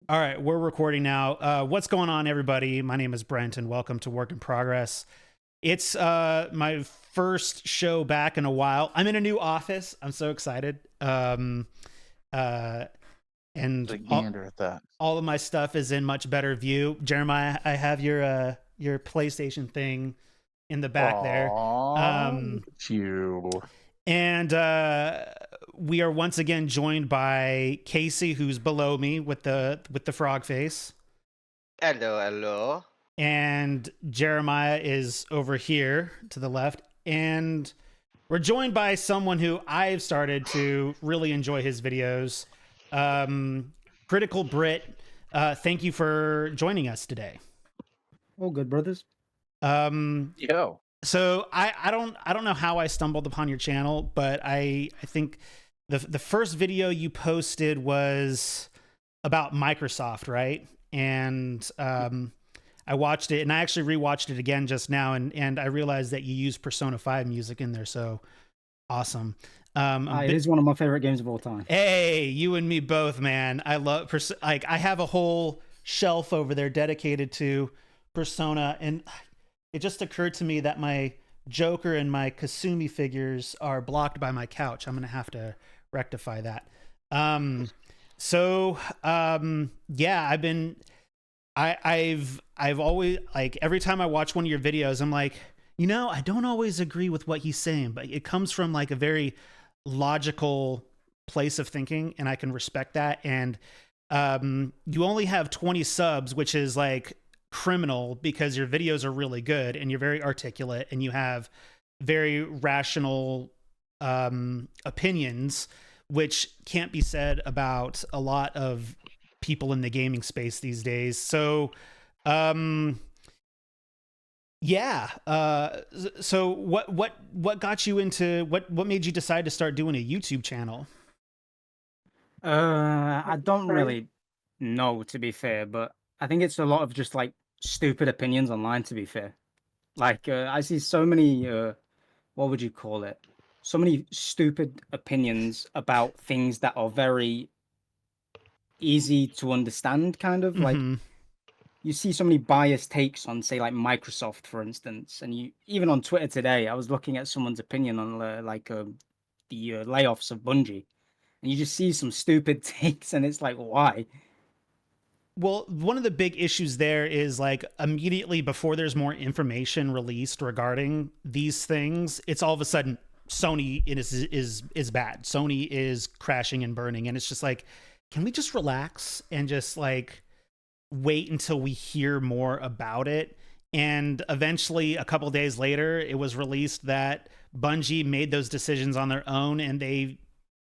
All right, we're recording now. What's going on, everybody? My name is Brent, and welcome to Work in Progress. It's my first show back in a while. I'm in a new office. I'm so excited. Uh, and The gander at that. all of my stuff is in much better view. Jeremiah, I have your PlayStation thing in the back there. Aww, Um, look at you. and we are once again joined by Casey, who's below me with the frog face. Hello, hello. And Jeremiah is over here to the left. And we're joined by someone who I've started to really enjoy his videos. Critical Brit, thank you for joining us today. All good, brothers. Yo. So I don't know how I stumbled upon your channel, but I think the first video you posted was about Microsoft, right? And I watched it, and I actually rewatched it again just now, and I realized that you use Persona 5 music in there, so awesome. It is one of my favorite games of all time. Hey, you and me both, man. I love like I have a whole shelf over there dedicated to Persona, and it just occurred to me that my Joker and my Kasumi figures are blocked by my couch. I'm gonna have to rectify that. Yeah, I've always, like, every time I watch one of your videos, I'm like, I don't always agree with what he's saying, but it comes from like a very logical place of thinking, and I can respect that. And you only have 20 subs, which is like criminal because your videos are really good and you're very articulate and you have very rational opinions, which can't be said about a lot of people in the gaming space these days. So yeah, so what got you into, what made you decide to start doing a YouTube channel? I don't really know, to be fair, but I think it's a lot of just like stupid opinions online, to be fair. Like, I see so many, what would you call it? So many stupid opinions about things that are very easy to understand, kind of. Like, Mm-hmm. you see so many biased takes on, say, like Microsoft, for instance, and you even on Twitter today, I was looking at someone's opinion on the layoffs of Bungie, and you just see some stupid takes, and it's like, why? Well, one of the big issues there is, like, immediately before there's more information released regarding these things, it's all of a sudden Sony is bad. Sony is crashing and burning, and it's just like, can we just relax and just like wait until we hear more about it? And eventually, a couple days later, it was released that Bungie made those decisions on their own, and they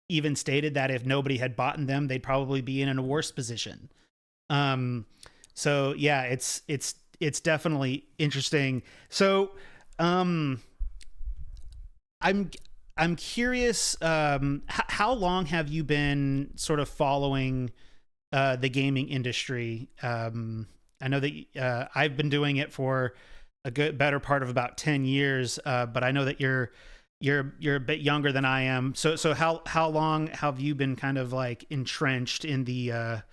even stated that if nobody had bought in them, they'd probably be in a worse position. Um, so yeah, it's definitely interesting. So, um, I'm I'm curious. How long have you been sort of following the gaming industry? I know that I've been doing it for a good better part of about 10 years, but I know that you're a bit younger than I am. So how long have you been kind of like entrenched in the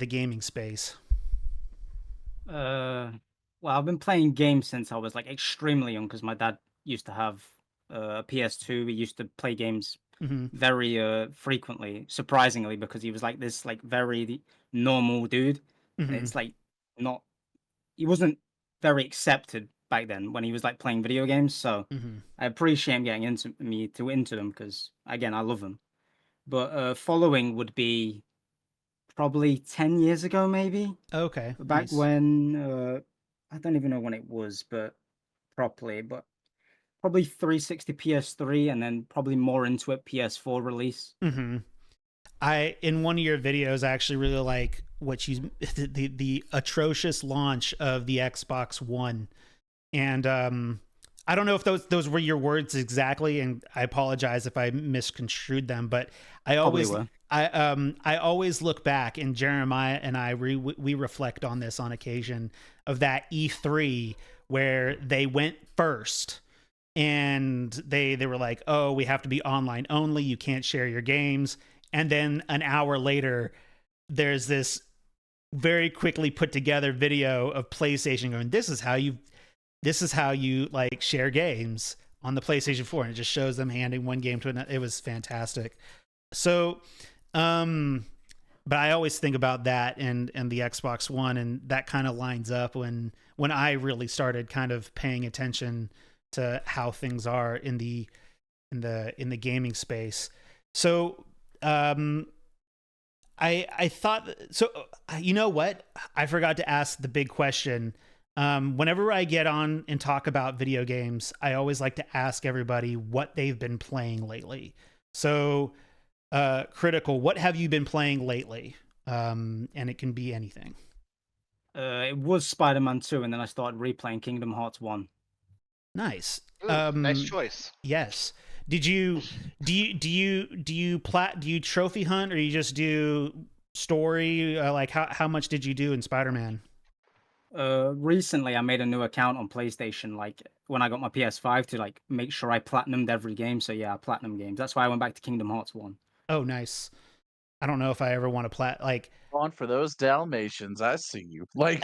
gaming space? Uh, well, I've been playing games since I was like extremely young because my dad used to have a PS2. We used to play games Mm-hmm. very frequently, surprisingly, because he was like this like very normal dude, and Mm-hmm. it's like not he wasn't very accepted back then when he was like playing video games. So Mm-hmm. I appreciate him getting into them because again I love them. But following would be probably 10 years ago, maybe Okay, back nice. when I don't even know when it was, but properly, but probably 360 PS3, and then probably more into it PS4 release. Mm-hmm. I in one of your videos, I actually really like what you the atrocious launch of the Xbox One, and I don't know if those were your words exactly, and I apologize if I misconstrued them, but I Probably always were. I always look back, and Jeremiah and we reflect on this on occasion of that E3 where they went first and they were like, "Oh, we have to be online only. You can't share your games." And then an hour later, there's this very quickly put together video of PlayStation going, this is how you like share games on the PlayStation 4, and it just shows them handing one game to another. It was fantastic. So, but I always think about that and the Xbox One, and that kind of lines up when I really started kind of paying attention to how things are in the gaming space. So, I thought so. You know what? I forgot to ask the big question. Whenever I get on and talk about video games, I always like to ask everybody what they've been playing lately. So, Critical, what have you been playing lately? And it can be anything. It was Spider-Man 2, and then I started replaying Kingdom Hearts 1. Nice. Ooh, nice choice. Yes. Do you trophy hunt, or you just do story? Like how much did you do in Spider-Man? Recently I made a new account on PlayStation, like when I got my PS5, to like make sure I platinumed every game. So yeah, platinum games. That's why I went back to Kingdom Hearts 1. Oh, nice. I don't know if I ever want to like. On for those Dalmatians, I see you. Like,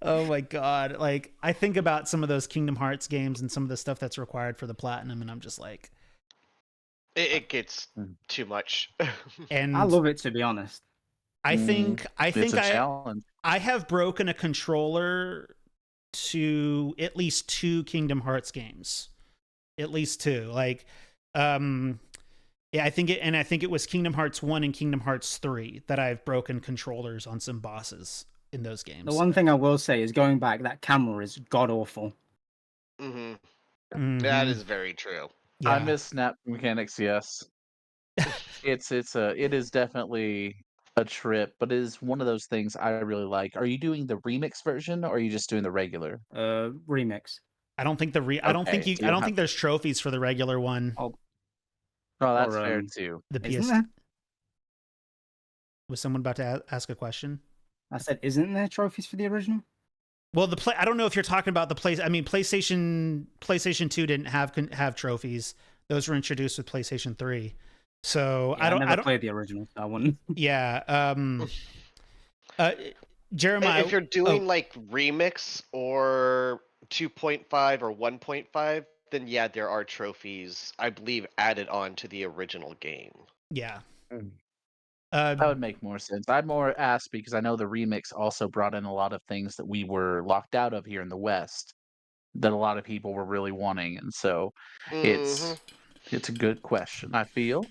Oh my god! Like, I think about some of those Kingdom Hearts games and some of the stuff that's required for the platinum, and I'm just like, It gets too much. and I love it, to be honest. I think it's a challenge. I have broken a controller to at least 2 Kingdom Hearts games. At least 2. Like, yeah, I think it was Kingdom Hearts 1 and Kingdom Hearts 3 that I've broken controllers on some bosses in those games. The one thing I will say is, going back, that camera is god awful. That is very true. Yeah. I miss snap mechanics, yes. It is definitely a trip, but it is one of those things I really like. Are you doing the remix version, or are you just doing the regular? Remix. I don't think I don't think Okay, you so I you'll don't have- think there's trophies for the regular one. Oh, Oh, that's Or, fair too. The isn't PS there? Was someone about to ask a question? I said, isn't there trophies for the original? Well, I don't know if you're talking about the PlayStation 2 didn't have trophies. Those were introduced with PlayStation 3. So Yeah, I don't played the original, so I wouldn't. Yeah. Jeremiah, If you're doing like remix or 2.5 or 1.5, then yeah, there are trophies, I believe, added on to the original game. yeah. That would make more sense. I'd more ask because I know the remix also brought in a lot of things that we were locked out of here in the West that a lot of people were really wanting, and so it's a good question. I feel.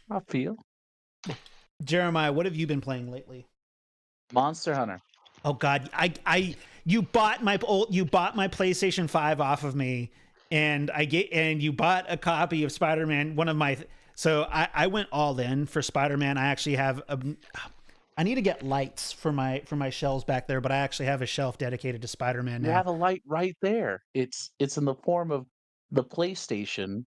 Jeremiah, what have you been playing lately? Monster Hunter. Oh God, you bought my PlayStation 5 off of me, and you bought a copy of Spider-Man. So I went all in for Spider-Man. I actually have I need to get lights for my shelves back there, but I actually have a shelf dedicated to Spider-Man You now. have a light right there. It's in the form of the PlayStation.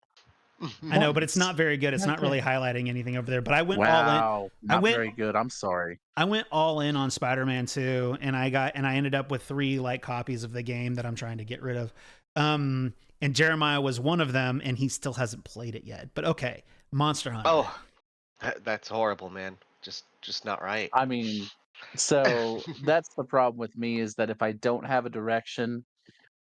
I know, but it's not very good. It's not really Okay. highlighting anything over there. But I went all Wow, in. not very good. I'm sorry. I went all in on Spider-Man 2, and I ended up with 3 like copies of the game that I'm trying to get rid of. And Jeremiah was one of them, and he still hasn't played it yet. But okay, Monster Hunter. Oh, that's horrible, man. Just not right. I mean, so that's the problem with me, is that if I don't have a direction,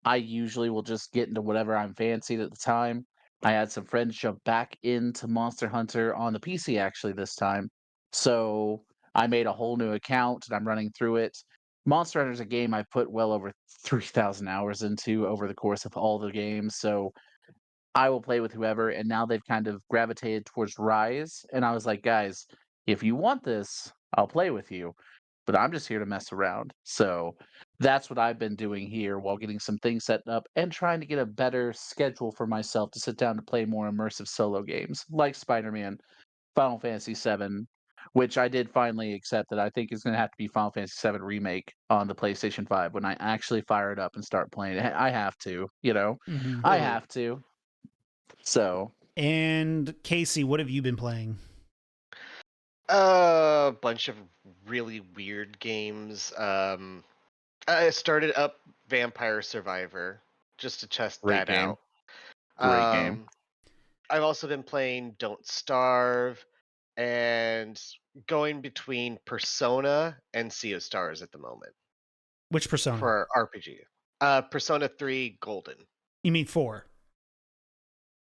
I usually will just get into whatever I'm fancied at the time. I had some friends jump back into Monster Hunter on the PC actually this time. So I made a whole new account and I'm running through it. Monster Hunter is a game I put well over 3,000 hours into over the course of all the games. So I will play with whoever, and now they've kind of gravitated towards Rise, and I was like, "Guys, if you want this, I'll play with you, but I'm just here to mess around." So, that's what I've been doing here while getting some things set up and trying to get a better schedule for myself to sit down to play more immersive solo games, like Spider-Man, Final Fantasy VII, which I did finally accept that I think is gonna have to be Final Fantasy VII Remake on the PlayStation 5 when I actually fire it up and start playing it. I have to, you know? Mm-hmm. I have to. So, And Casey, what have you been playing? A bunch of really weird games. I started up Vampire Survivor just to test Great that game. out. Great game. I've also been playing Don't Starve and going between Persona and Sea of Stars at the moment Which Persona? for RPG. Persona 3 Golden. You mean 4?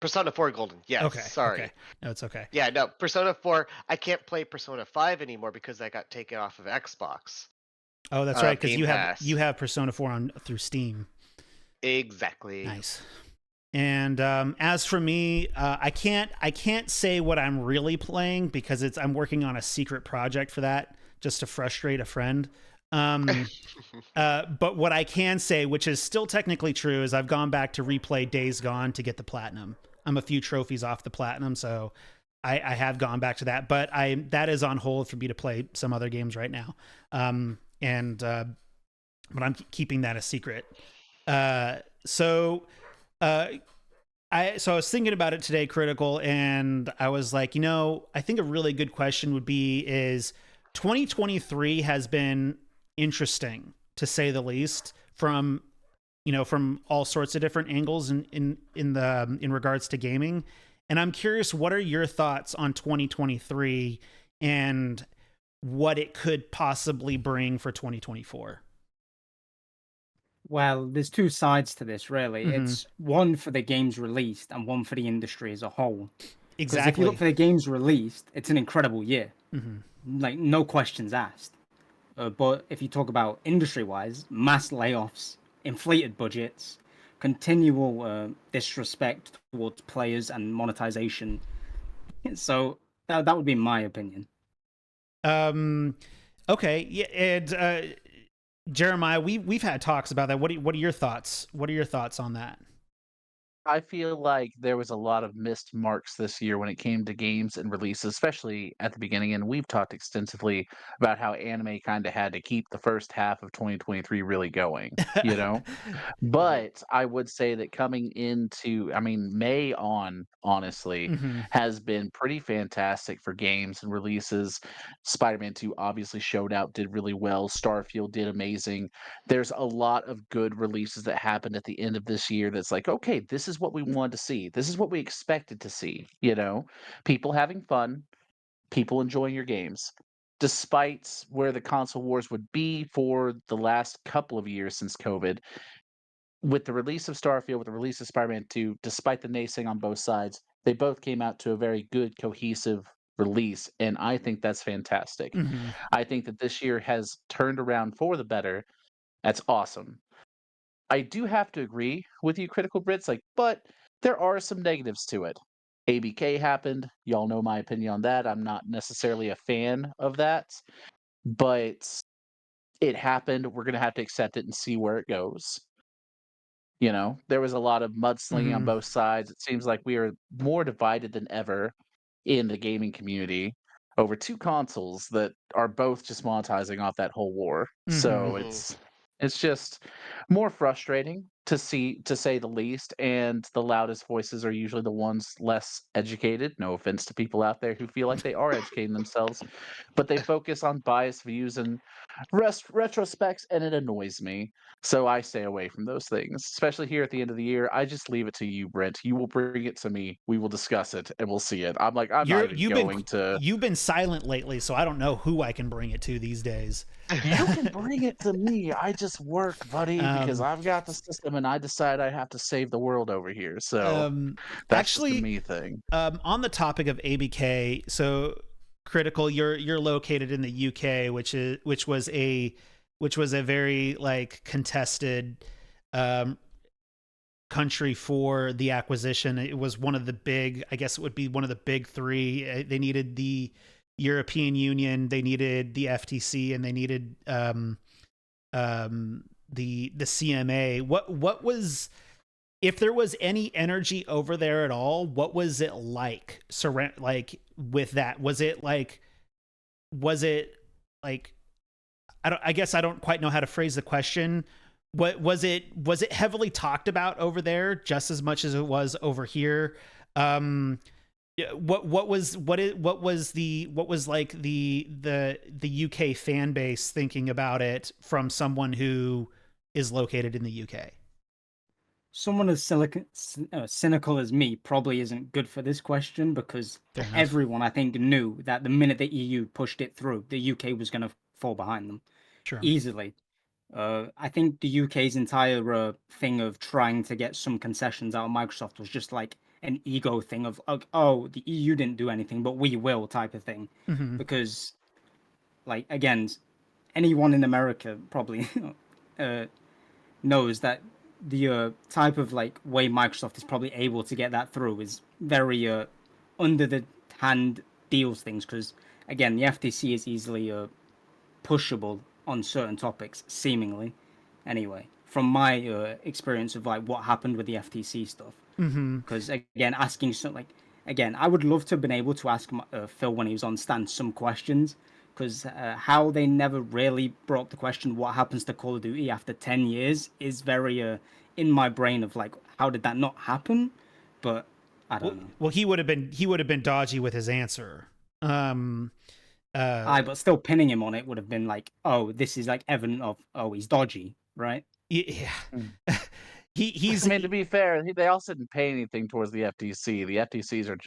Persona 4 Golden. Yes, Okay. sorry. Okay. No, it's okay. Yeah, no, Persona 4. I can't play Persona 5 anymore because I got taken off of Xbox. Oh, that's right, because Game Pass. you have Persona 4 on through Steam. Exactly. Nice. And as for me, I can't say what I'm really playing because I'm working on a secret project for that, just to frustrate a friend. But what I can say, which is still technically true, is I've gone back to replay Days Gone to get the platinum. I'm a few trophies off the platinum, so I have gone back to that. But that is on hold for me to play some other games right now. But I'm keeping that a secret. So I was thinking about it today, Critical, and I was like, I think a really good question would be is 2023 has been interesting to say the least from all sorts of different angles in regards to gaming. And I'm curious, what are your thoughts on 2023 and what it could possibly bring for 2024? Well, there's two sides to this, really. Mhm. It's one for the games released and one for the industry as a whole. Because if you Exactly. look for the games released, it's an incredible year. Mhm. Like, no questions asked. But if you talk about industry-wise, mass layoffs, inflated budgets, continual disrespect towards players and monetization. So that would be my opinion. Okay. Yeah. And Jeremiah, we've had talks about that. What are your thoughts? What are your thoughts on that? I feel like there was a lot of missed marks this year when it came to games and releases, especially at the beginning. And we've talked extensively about how anime kind of had to keep the first half of 2023 really going, you know? Mhm. But I would say that coming into, I mean, May on, honestly, Hmm. has been pretty fantastic for games and releases. Spider-Man 2 obviously showed out, did really well. Starfield did amazing. There's a lot of good releases that happened at the end of this year that's like, okay, this is what we wanted to see. This is what we expected to see, you know? People having fun, people enjoying your games. Despite where the console wars would be for the last couple of years since COVID, with the release of Starfield, with the release of Spider-Man 2, despite the naysaying on both sides, they both came out to a very good, cohesive release, and I think that's fantastic. Hmm. I think that this year has turned around for the better. That's awesome. I do have to agree with you, Critical Brits, but there are some negatives to it. ABK happened. Y'all know my opinion on that. I'm not necessarily a fan of that, but it happened. We're gonna have to accept it and see where it goes. You know, there was a lot of mudslinging on Hmm. both sides. It seems like we are more divided than ever in the gaming community over two consoles that are both just monetizing off that whole war. Hmm. So Mhm. it's just more frustrating to see, to say the least, and the loudest voices are usually the ones less educated. No offense to people out there who feel like they are educating themselves, but they focus on biased views and retrospects, and it annoys me. So I stay away from those things, especially here at the end of the year. I just leave it to you, Brent. You will bring it to me. We will discuss it, and we'll see it. I'm like, I'm not even going to. You've been silent lately, so I don't know who I can bring it to these days. You can bring it to me. I just work, buddy, because um, I've got the system, and I decide I have to save the world over here. So that's just a Actually, me thing. on the topic of ABK, so Critical, you're located in the UK, which was a very like contested um, country for the acquisition. It was one of the big, I guess it would be one of the big three. They needed the European Union, they needed the FTC, and they needed the CMA. What was, if there was any energy over there at all, what was it like like with that? Was it like I guess I don't quite know how to phrase the question. What was it heavily talked about over there just as much as it was over here? Yeah, what was like the UK fan base thinking about it from someone who is located in the UK? someone as cynical as me probably isn't good for this question because Fair enough. everyone, I think, knew that the minute the EU pushed it through, the UK was going to fall behind them Sure. easily. I think the UK's entire thing of trying to get some concessions out of Microsoft was just like an ego thing of, oh, the EU didn't do anything, but we will type of thing. Mhm. Because, like, again, anyone in America probably knows that the type of like way Microsoft is probably able to get that through is very under the hand deals things because again the FTC is easily pushable on certain topics seemingly anyway from my experience of like what happened with the FTC stuff Mhm. because again asking some like again I would love to have been able to ask Phil when he was on stand some questions because how they never really brought up the question what happens to Call of Duty after 10 years is very in my brain of like how did that not happen, but I don't know. Well, he would have been dodgy with his answer. But still pinning him on it would have been like, oh, this is like evident of, oh, he's dodgy, right? Yeah. Mm. He's I mean, to be fair, they also didn't pay anything towards the FTC. The FTCs are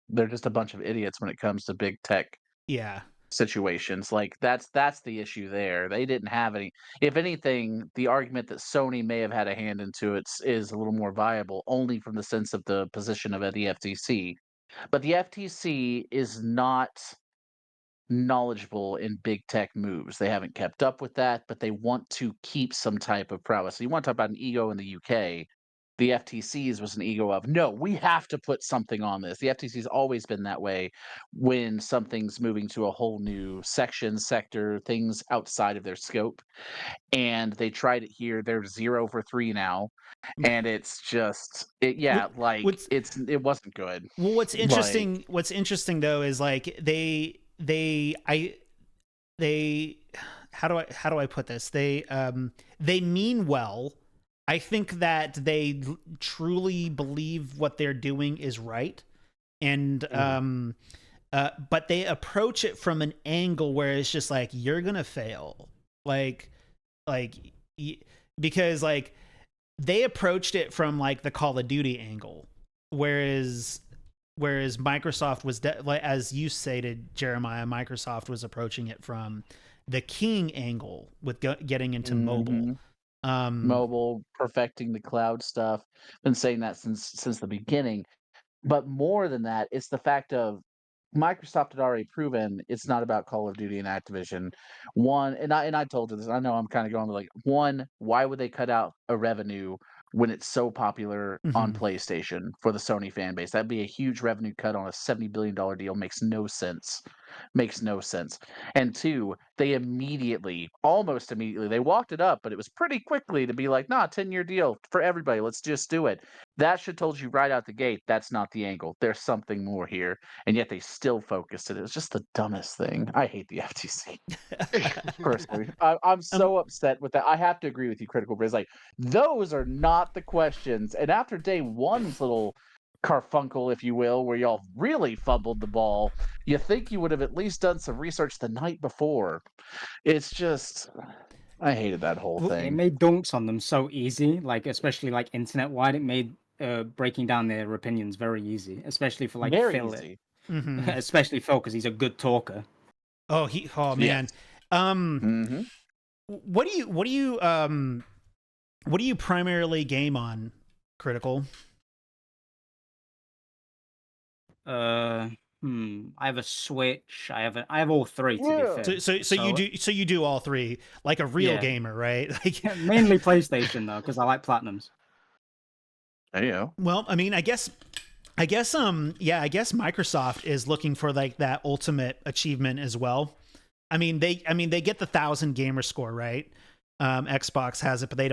they're just a bunch of idiots when it comes to big tech yeah. situations. Like that's the issue there. They didn't have any. If anything, the argument that Sony may have had a hand into it is a little more viable, only from the sense of the position of the FTC. But the FTC is not knowledgeable in big tech moves. They haven't kept up with that, but they want to keep some type of prowess. So you want to talk about an ego in the UK. The FTC's was an ego of, no, we have to put something on this. The FTC's always been that way when something's moving to a whole new section, sector, things outside of their scope. And they tried it here. They're 0 for 3 now. And it's just, What's it wasn't good. well, what's Like, interesting? What's interesting though is like they how do I put this? They mean well. I think that they truly believe what they're doing is right, and but they approach it from an angle where it's just like you're gonna fail, like because like they approached it from like the Call of Duty angle, whereas Microsoft was like as you stated, Jeremiah, Microsoft was approaching it from the King angle with getting into mobile. Mobile, perfecting the cloud stuff. Been saying that since the beginning. But more than that, it's the fact of Microsoft had already proven it's not about Call of Duty and Activision. One, and I told you this. I know I'm kind of going with like one. Why would they cut out a revenue when it's so popular on Mhm. PlayStation for the Sony fan base? That'd be a huge revenue cut on a $70 billion deal. Makes no sense. Makes no sense. And two, they almost immediately, they walked it up, but it was pretty quickly to be like, nah, 10-year deal for everybody. Let's just do it. That should told you right out the gate that's not the angle. There's something more here. And yet they still focused it. It was just the dumbest thing. I hate the FTC. Personally, I'm so upset with that. I have to agree with you, Critical Briz. Like, those are not the questions. And after day one's little carfuncle, if you will, where y'all really fumbled the ball, you think you would have at least done some research the night before. It's just, I hated that whole Well, It thing. made dunks on them so easy, like especially like internet wide. It made breaking down their opinions very easy, especially for like Very Phil, easy. mhm. especially Phil because he's a good talker. Oh, man. Yes. Um, Mm-hmm. what do you primarily game on, Critical? I have a Switch. I have all three to be Yeah. fair. So you do all three like a real Yeah. gamer, right? Like, Mainly PlayStation though, because I like platinums. There you go. well, I mean, I guess Microsoft is looking for like that ultimate achievement as well. I mean, they get the 1,000 gamer score, right? Xbox has it, but they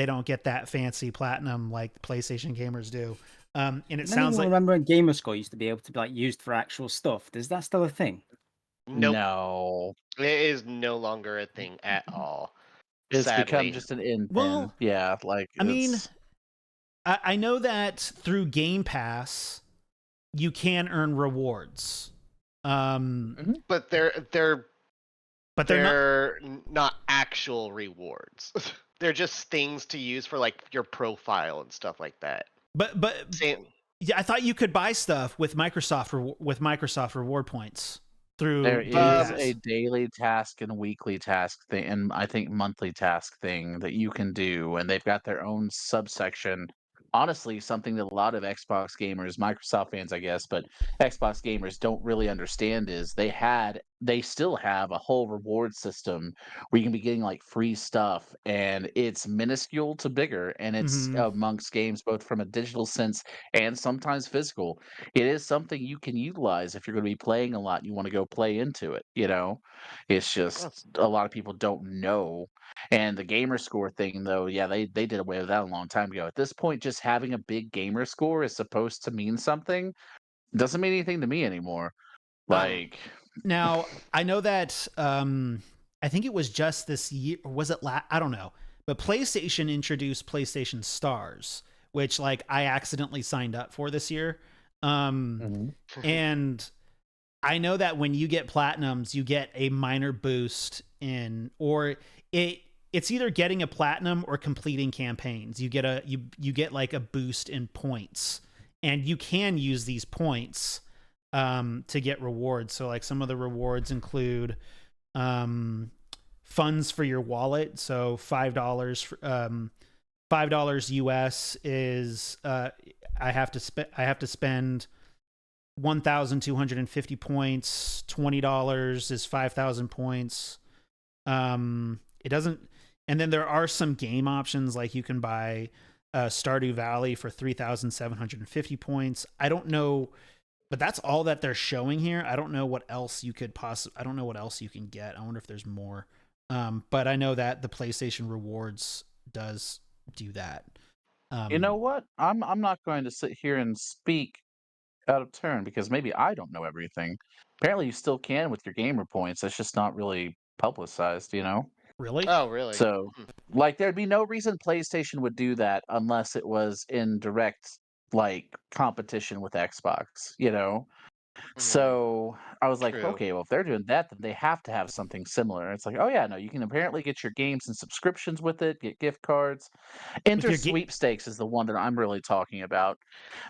don't get that fancy platinum like PlayStation gamers do. And it sounds like remember when Gamerscore used to be able to be like used for actual stuff. Is that still a thing? Nope. No. It is no longer a thing at all. It's become Sadly. just an in pin. Well, Yeah, like I mean, it's I know that through Game Pass, you can earn rewards. But they're But they're not. not actual rewards. they're just things to use for like your profile and stuff like that. But Same. yeah, I thought you could buy stuff with Microsoft reward points There through Game is Pass. a daily task and weekly task thing, and I think monthly task thing that you can do, and they've got their own subsection. Honestly, something that a lot of Xbox gamers, Microsoft fans, I guess, but Xbox gamers don't really understand is they still have a whole reward system where you can be getting like free stuff, and it's minuscule to bigger, and it's Hmm. amongst games both from a digital sense and sometimes physical. It is something you can utilize if you're going to be playing a lot and you want to go play into it, you know? It's Oh, just a lot of people don't know. And the gamer score thing though, yeah, they did away with that a long time ago. At this point, just having a big gamer score is supposed to mean something. Doesn't mean anything to me anymore. um, Like, Now, I know that I think it was just this year, or was it I don't know. But PlayStation introduced PlayStation Stars, which like I accidentally signed up for this year. mhm. And I know that when you get platinums, you get a minor boost in, or it's either getting a platinum or completing campaigns. You get you get like a boost in points, and you can use these points to get rewards. So like some of the rewards include funds for your wallet. So $5 $5 US is I have to spend 1,250 points. $20 is 5,000 points. It doesn't, and then there are some game options like you can buy Stardew Valley for 3,750 points. I don't know, but that's all that they're showing here. I don't know what else you could I don't know what else you can get. I wonder if there's more. But I know that the PlayStation Rewards does do that. You know what? I'm not going to sit here and speak out of turn because maybe I don't know everything. Apparently, you still can with your gamer points. It's just not really publicized, you know? Really? oh, really? So, like, there'd be no reason PlayStation would do that unless it was in direct, like, competition with Xbox, you know? Mm, So I was like, true. okay, well, if they're doing that, then they have to have something similar. It's like, oh yeah, no, you can apparently get your games and subscriptions with it, get gift cards. With Enter your game, sweepstakes is the one that I'm really talking about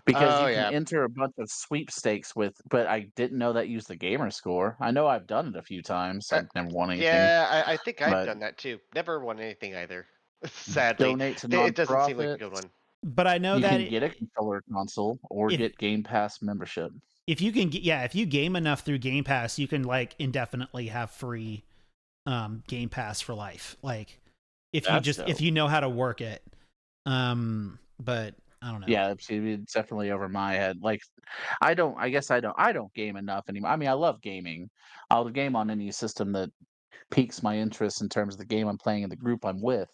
because Oh you can yeah. enter a bunch of sweepstakes with, but I didn't know that used the gamer score. I know I've done it a few times. Uh, I've never won anything, yeah, I think I've but done that too. Never won anything either. Sadly, donate to it doesn't seem like a good nonprofits. one. but I know You that can get a controller console or if get Game Pass membership. if you can get, yeah, if you game enough through Game Pass, you can like indefinitely have free Game Pass for life. Like That's if dope. you know how to work it. But I don't know. Yeah, it's definitely over my head. Like, I guess I don't game enough anymore. I mean, I love gaming. I'll game on any system that piques my interest in terms of the game I'm playing and the group I'm with,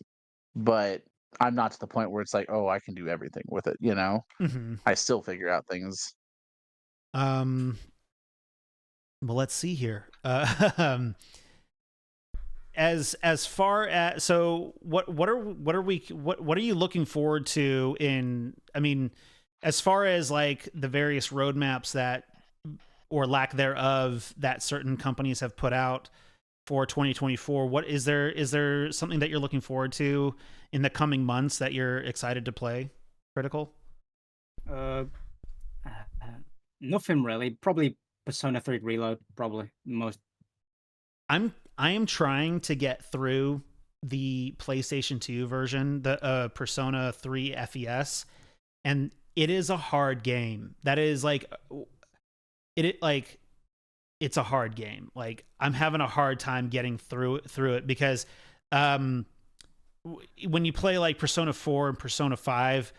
but I'm not to the point where it's like, "Oh, I can do everything with it," you know? Hmm. I still figure out things. Um well, let's see here. As far as, so what are you looking forward to in, I mean, as far as like the various roadmaps that, or lack thereof, that certain companies have put out for 2024, what is there something that you're looking forward to in the coming months that you're excited to play, Critical? Uh, uh, Nothing really. Probably Persona 3 Reload. Probably most. I am trying to get through the PlayStation 2 version, the Persona 3 FES, and it is a hard game. That is like like it's a hard game. Like I'm having a hard time getting through it because um when you play like Persona 4 and Persona 5,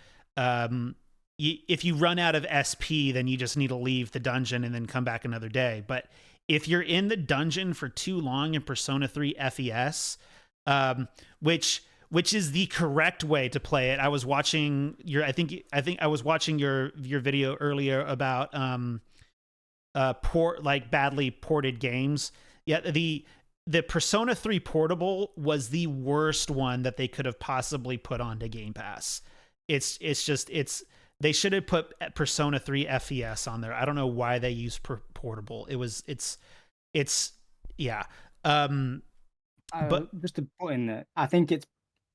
if you run out of SP, then you just need to leave the dungeon and then come back another day. But if you're in the dungeon for too long in Persona 3 FES, um, which is the correct way to play it. I was watching your I think I was watching your video earlier about like badly ported games. Yeah, the Persona 3 portable was the worst one that they could have possibly put onto Game Pass. It's just they should have put Persona 3 FES on there. I don't know why they used portable. It's yeah. Just to put in there, I think it's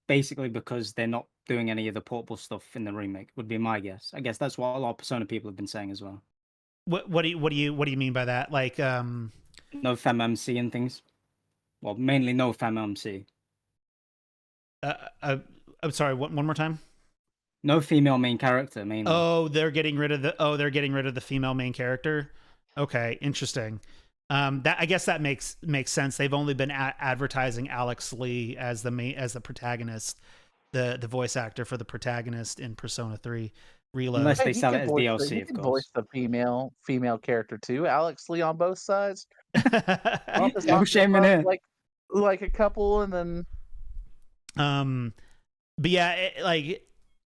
basically because they're not doing any of the portable stuff in the remake. Would be my guess. I guess that's what a lot of Persona people have been saying as well. What do you mean by that? Like No FemMC and things. Well, mainly no FemMC. I'm sorry. One more time. No female main character mainly. Oh, they're getting rid of the female main character. Okay, interesting. That I guess that makes sense. They've only been advertising Alex Lee as the protagonist, the voice actor for the protagonist in Persona 3 Reload. Unless Hey, they he sell it can as voice DLC, he of can course. voice the female character too. Alex Lee on both sides. Office No shame in it. Like a couple, and then but yeah,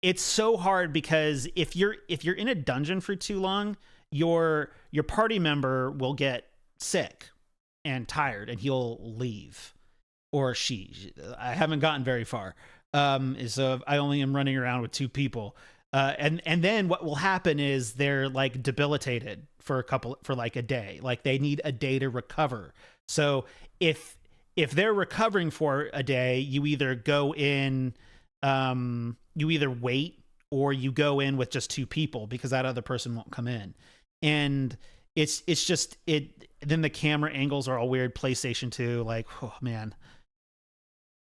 it's so hard because if you're in a dungeon for too long, your party member will get sick and tired and he'll leave, or she. I haven't gotten very far. So I only am running around with 2 people. And then what will happen is they're like debilitated for like a day. Like they need a day to recover. So if they're recovering for a day, you either go in, you either wait or you go in with just 2 people because that other person won't come in. And it's just then the camera angles are all weird. PlayStation 2, like, oh man.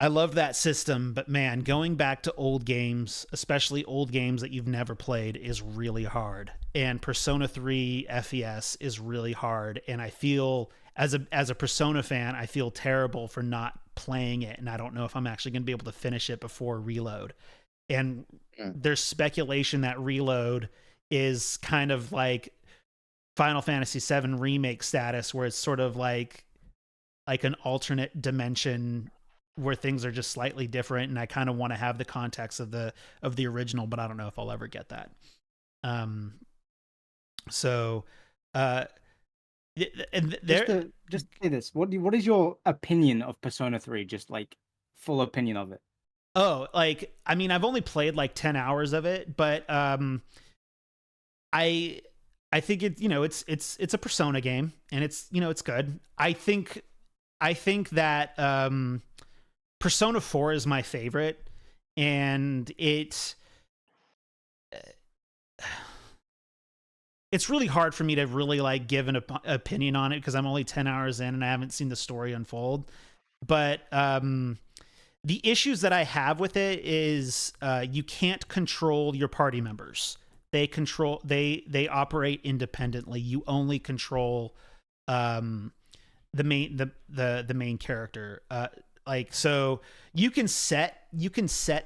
I love that system, but man, going back to old games, especially old games that you've never played, is really hard. And Persona 3 FES is really hard. And I feel, as a Persona fan, I feel terrible for not playing it. And I don't know if I'm actually going to be able to finish it before Reload. And there's speculation that Reload is kind of like Final Fantasy VII Remake status, where it's sort of like an alternate dimension where things are just slightly different, and I kind of want to have the context of the original, but I don't know if I'll ever get that. Just say this. What is your opinion of Persona 3? Just like full opinion of it. Oh, like, I mean, I've only played like 10 hours of it, but I think it's a Persona game, and it's good. I think that Persona 4 is my favorite, and it's really hard for me to really like give an opinion on it because I'm only 10 hours in and I haven't seen the story unfold. But the issues that I have with it is you can't control your party members. They operate independently. You only control the main character. Like, so you can set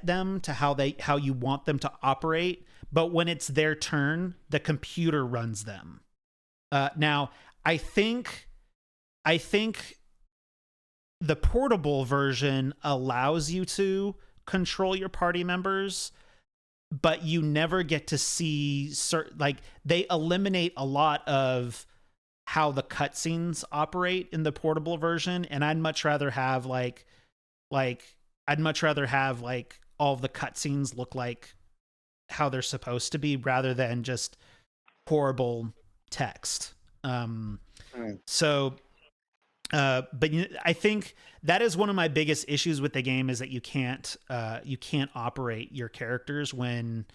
them to how you want them to operate, but when it's their turn, the computer runs them. Now, I think the portable version allows you to control your party members, but you never get to see like they eliminate a lot of how the cutscenes operate in the portable version, and I'd much rather have like all the cutscenes look like how they're supposed to be rather than just horrible text. So but I think that is one of my biggest issues with the game, is that you can't operate your characters when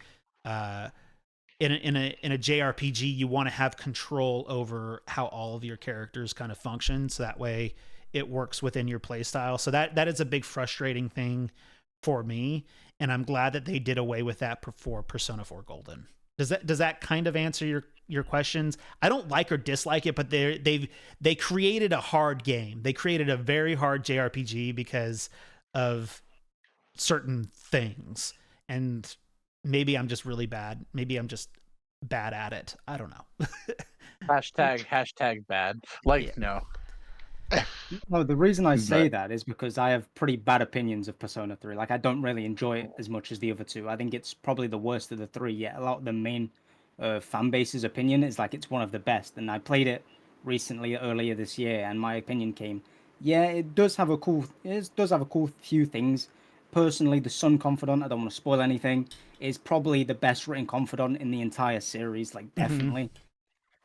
in a JRPG. You want to have control over how all of your characters kind of function, so that way it works within your playstyle. So that is a big frustrating thing for me, and I'm glad that they did away with that for Persona 4 Golden. Does that kind of answer your questions? I don't like or dislike it, but they created a hard game. They created a very hard JRPG because of certain things, and maybe I'm just really bad. Maybe I'm just bad at it. I don't know. hashtag bad. Like, Yeah. no. No, the reason I say that is because I have pretty bad opinions of Persona 3. Like, I don't really enjoy it as much as the other 2. I think it's probably the worst of the 3, yet a lot of the main fan base's opinion is like it's one of the best. And I played it recently, earlier this year, and my opinion came, yeah, it does have a cool few things. Personally, the Sun Confidant, I don't want to spoil anything, is probably the best written Confidant in the entire series, like, definitely.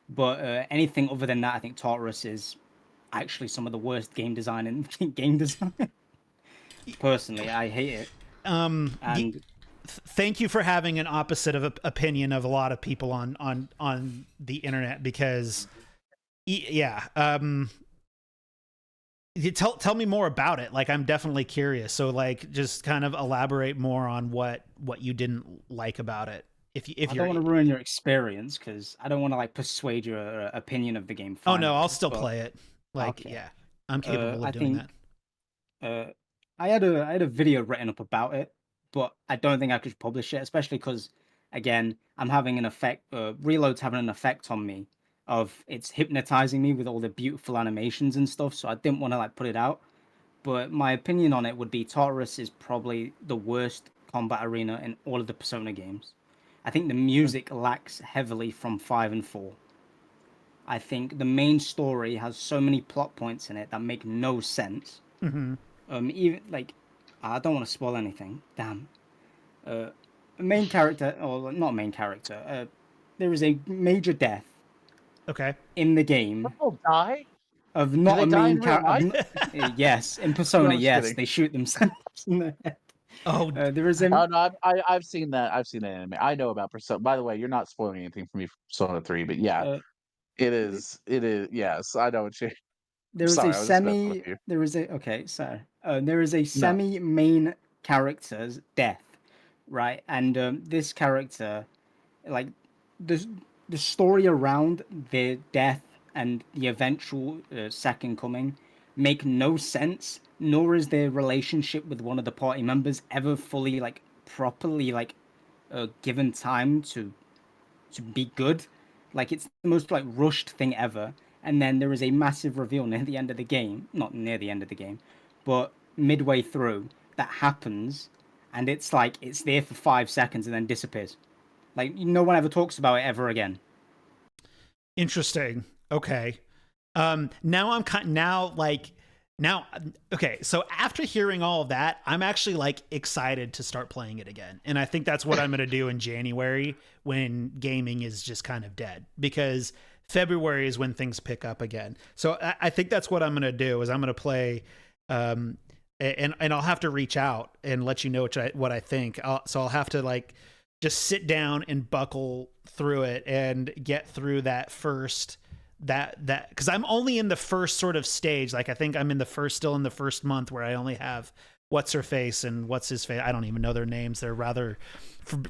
But anything other than that, I think Tartarus is actually some of the worst game design in game design. Personally, I hate it. And Thank you for having an opposite of opinion of a lot of people on the internet, because yeah, tell me more about it. Like, I'm definitely curious. So like, just kind of elaborate more on what you didn't like about it. If I don't want to ruin your experience because I don't want to like persuade your opinion of the game. Oh no, I'll Finally, still but play it. Like, okay. yeah, I'm capable of I doing think that. I had a video written up about it, but I don't think I could publish it, especially because again, I'm having an effect. Reload's having an effect on me of it's hypnotizing me with all the beautiful animations and stuff. So I didn't want to like put it out. But my opinion on it would be Tartarus is probably the worst combat arena in all of the Persona games. I think the music lacks heavily from 5 and 4. I think the main story has so many plot points in it that make no sense. Mm-hmm. Even like, I don't want to spoil anything. Damn. Main character, or not main character. There is a major death Okay. in the game People die? of Do not they a die main in real character. life? Yes, in No, Persona, I'm just yes, kidding. they shoot themselves in the head. Oh, There is a Oh no, I've seen that. I've seen that anime. I know about Persona. By the way, you're not spoiling anything for me for Persona 3, but yeah, uh, it is. It is. Yes, I know what you. there is a Sorry, I was just messing with semi. you. There is a okay. So there is a No. semi-main character's death, right? And this character, like the the story around their death and the eventual second coming make no sense. Nor is their relationship with one of the party members ever fully like properly like given time to be good. Like it's the most like rushed thing ever. And then there is a massive reveal near the end of the game, not near the end of the game, but midway through that happens, and it's like it's there for 5 seconds and then disappears. Like no one ever talks about it ever again. interesting. Okay. Now I'm kind now like now okay, so after hearing all of that, I'm actually like excited to start playing it again. And I think that's what I'm going to do in January when gaming is just kind of dead, because February is when things pick up again. So I think that's what I'm going to do is I'm going to play and I'll have to reach out and let you know what I think. So I'll have to like just sit down and buckle through it and get through that first that because I'm only in the first sort of stage. Like I think I'm still in the first month where I only have what's her face and what's his face. I don't even know their names. They're rather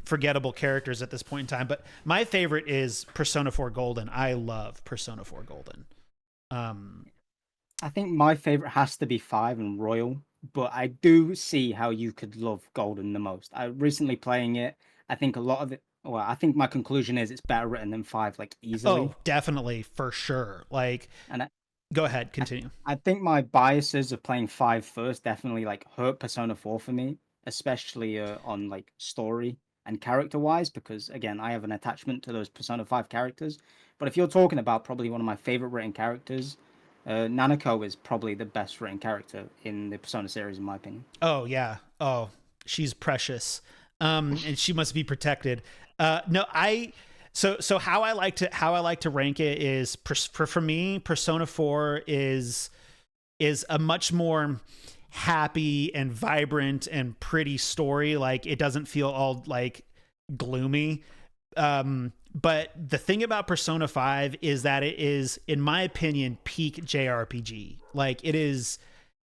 forgettable characters at this point in time. But my favorite is Persona 4 Golden. I love Persona 4 Golden. I think my favorite has to be 5 and Royal, but I do see how you could love Golden the most. I recently playing it. I think a lot of it. Well, I think my conclusion is it's better written than 5, like easily. Oh, definitely, for sure. Like, and go ahead, continue. I think my biases of playing 5 first definitely like hurt Persona 4 for me, especially on like story and character wise, because again, I have an attachment to those Persona 5 characters. But if you're talking about probably one of my favorite written characters, Nanako is probably the best written character in the Persona series, in my opinion. Oh yeah. Oh, she's precious. And she must be protected. No, so how I like to rank it is for me, Persona 4 is a much more happy and vibrant and pretty story. Like it doesn't feel all like gloomy. But the thing about Persona 5 is that it is, in my opinion, peak JRPG. Like it is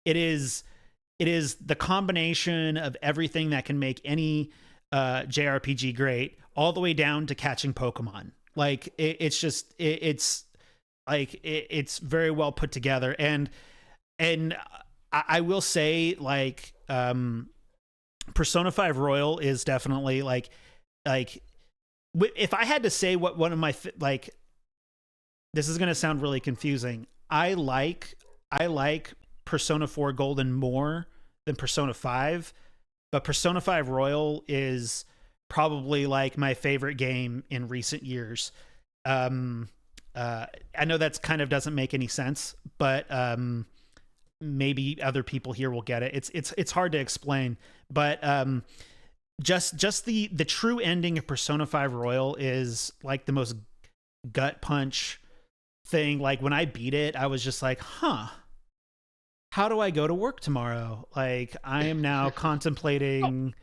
the combination of everything that can make any JRPG great, all the way down to catching Pokemon. Like it's very well put together. And I will say, like, Persona 5 Royal is definitely like if I had to say what one of my like, this is going to sound really confusing. I like Persona 4 Golden more than Persona 5, but Persona 5 Royal is probably like my favorite game in recent years. I know that's kind of doesn't make any sense, but maybe other people here will get it. It's hard to explain, but just the true ending of Persona 5 Royal is like the most gut punch thing. Like when I beat it, I was just like, huh, how do I go to work tomorrow? Like, I am now contemplating.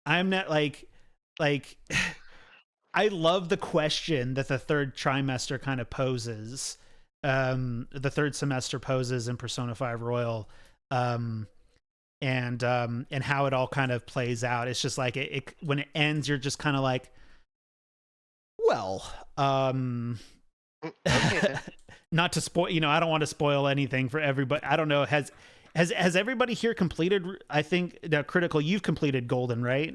I'm not like. I love the question that the third trimester kind of poses. The third semester poses in Persona 5 Royal. And how it all kind of plays out. It's just like it when it ends, you're just kind of like, well, Okay then. not to spoil, I don't want to spoil anything for everybody. I don't know. Has everybody here completed? I think the Critical, you've completed Golden, right?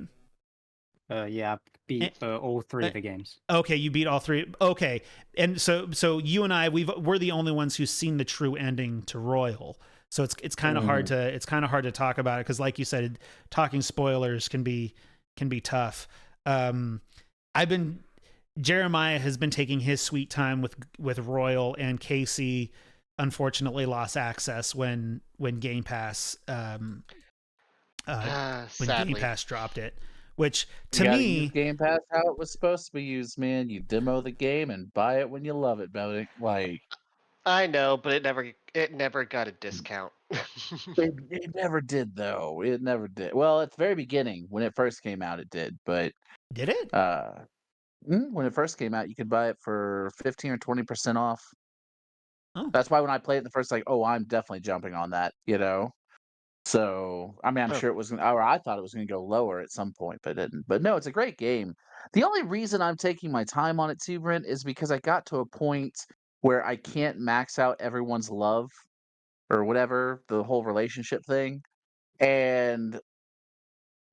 Yeah, I beat all three of the games. Okay, you beat all three. Okay, and so you and I, we're the only ones who've seen the true ending to Royal. So it's kind of hard to talk about it because, like you said, talking spoilers can be tough. Jeremiah has been taking his sweet time with Royal, and Casey unfortunately lost access when Game Pass when Game Sadly. Pass dropped it. Which You to gotta me, use Game Pass how it was supposed to be used, man. You demo the game and buy it when you love it, buddy. Like I know, but it never got a discount. it never did, though. It never did. Well, at the very beginning, when it first came out, it did. But did it? uh, when it first came out, you could buy it for 15 or 20% off. Oh, That's why when I played it the first, like, oh, I'm definitely jumping on that. So, I mean, I'm Oh, sure it was, or I thought it was going to go lower at some point, but it didn't. But no, it's a great game. The only reason I'm taking my time on it too, Brent, is because I got to a point where I can't max out everyone's love or whatever, the whole relationship thing. And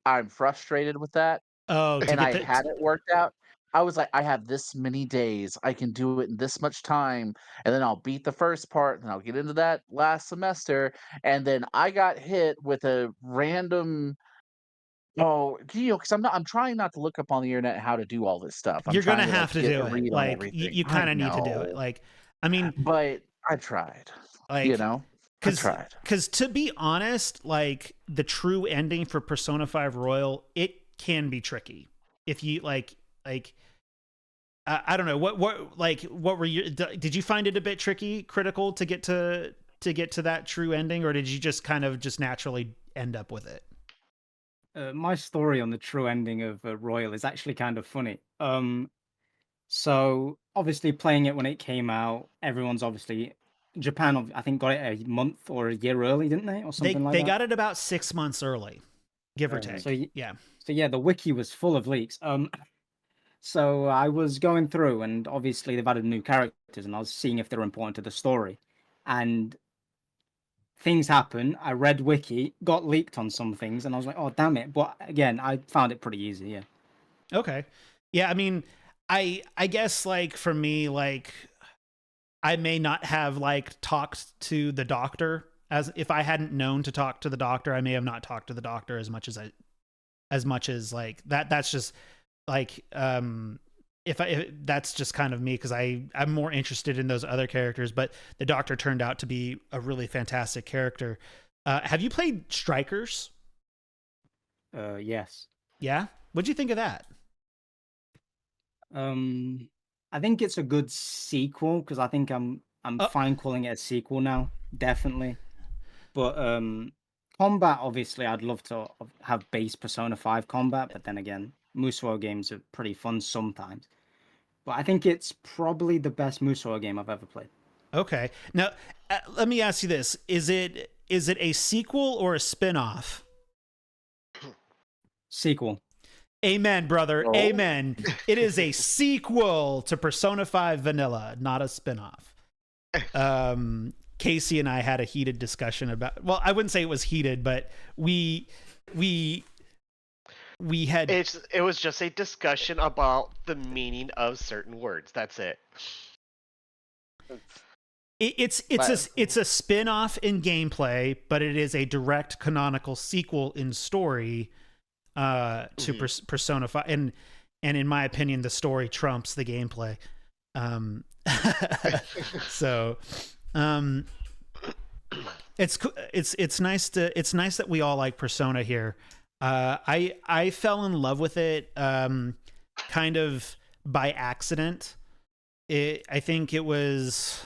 I'm frustrated with that. oh, to And get I the had it worked out. I was like, I have this many days. I can do it in this much time. And then I'll beat the first part and I'll get into that last semester. And then I got hit with a random because I'm trying not to look up on the internet how to do all this stuff. I'm you're gonna trying to like have to get do a it. read on Like everything. you I kind of need to do it. know, Like, I mean, but I tried. You like know, I because tried. to be honest, like the true ending for Persona 5 Royal, it can be tricky if you like I don't know what were you, did you find it a bit tricky, Critical, to get to that true ending, or did you just kind of just naturally end up with it? My story on the true ending of Royal is actually kind of funny. So obviously playing it when it came out, everyone's obviously Japan. I think got it a month or a year early, didn't they, or something like They that? got it about 6 months early, give or So take. Yeah. so yeah, the wiki was full of leaks. So I was going through, and obviously they've added new characters, and I was seeing if they're important to the story, and things happen. I read wiki, got leaked on some things, and I was like, oh damn it! But again, I found it pretty easy. Yeah. Okay. Yeah, I mean, I guess like for me, like I may not have like talked to the doctor, as if I hadn't known to talk to the doctor, I may have not talked to the doctor as much as like that. That's just like if that's just kind of me, because I'm more interested in those other characters, but the doctor turned out to be a really fantastic character. Have you played Strikers? Yes. Yeah. What'd you think of that? I think it's a good sequel because I think I'm Uh, fine calling it a sequel now, definitely. But combat, obviously, I'd love to have base Persona 5 combat, but then again, Musou games are pretty fun sometimes. But I think it's probably the best Musou game I've ever played. Okay. Now, let me ask you this: Is it a sequel or a spin-off? Sequel. Amen, brother. Oh. Amen. It is a sequel to Persona 5 Vanilla, not a spin-off. Casey and I had a heated discussion about, well, I wouldn't say it was heated, but we had it was just a discussion about the meaning of certain words. That's it. it's a spin-off in gameplay, but it is a direct canonical sequel in story to Persona 5, and in my opinion the story trumps the gameplay. So it's nice that we all like Persona here. I fell in love with it kind of by accident. I think it was,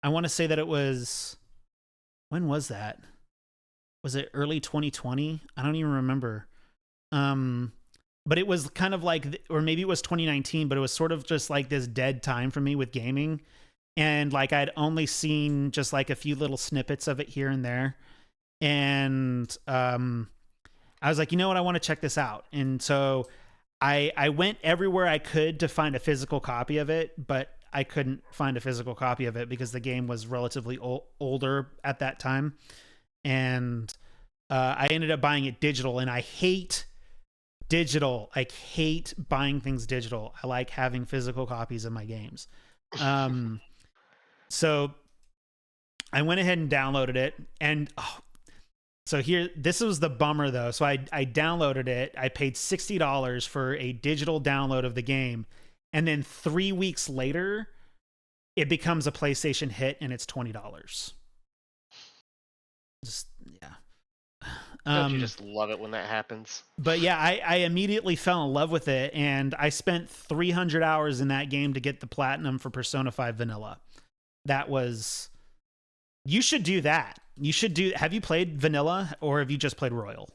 I want to say that it was when was that? Was it early 2020? I don't even remember. But it was kind of like, or maybe it was 2019, but it was sort of just like this dead time for me with gaming. And like I'd only seen just like a few little snippets of it here and there. And I was like, you know what, I want to check this out. And so I went everywhere I could to find a physical copy of it, but I couldn't find a physical copy of it because the game was relatively older at that time. And I ended up buying it digital, and I hate digital. I hate buying things digital. I like having physical copies of my games. So I went ahead and downloaded it, and so here, this was the bummer though. So I downloaded it. I paid $60 for a digital download of the game, and then 3 weeks later, it becomes a PlayStation hit, and it's $20. Just yeah. Don't you just love it when that happens? But yeah, I immediately fell in love with it, and I spent 300 hours in that game to get the platinum for Persona 5 Vanilla. That was... You should do that. You should do... Have you played Vanilla, or have you just played Royal?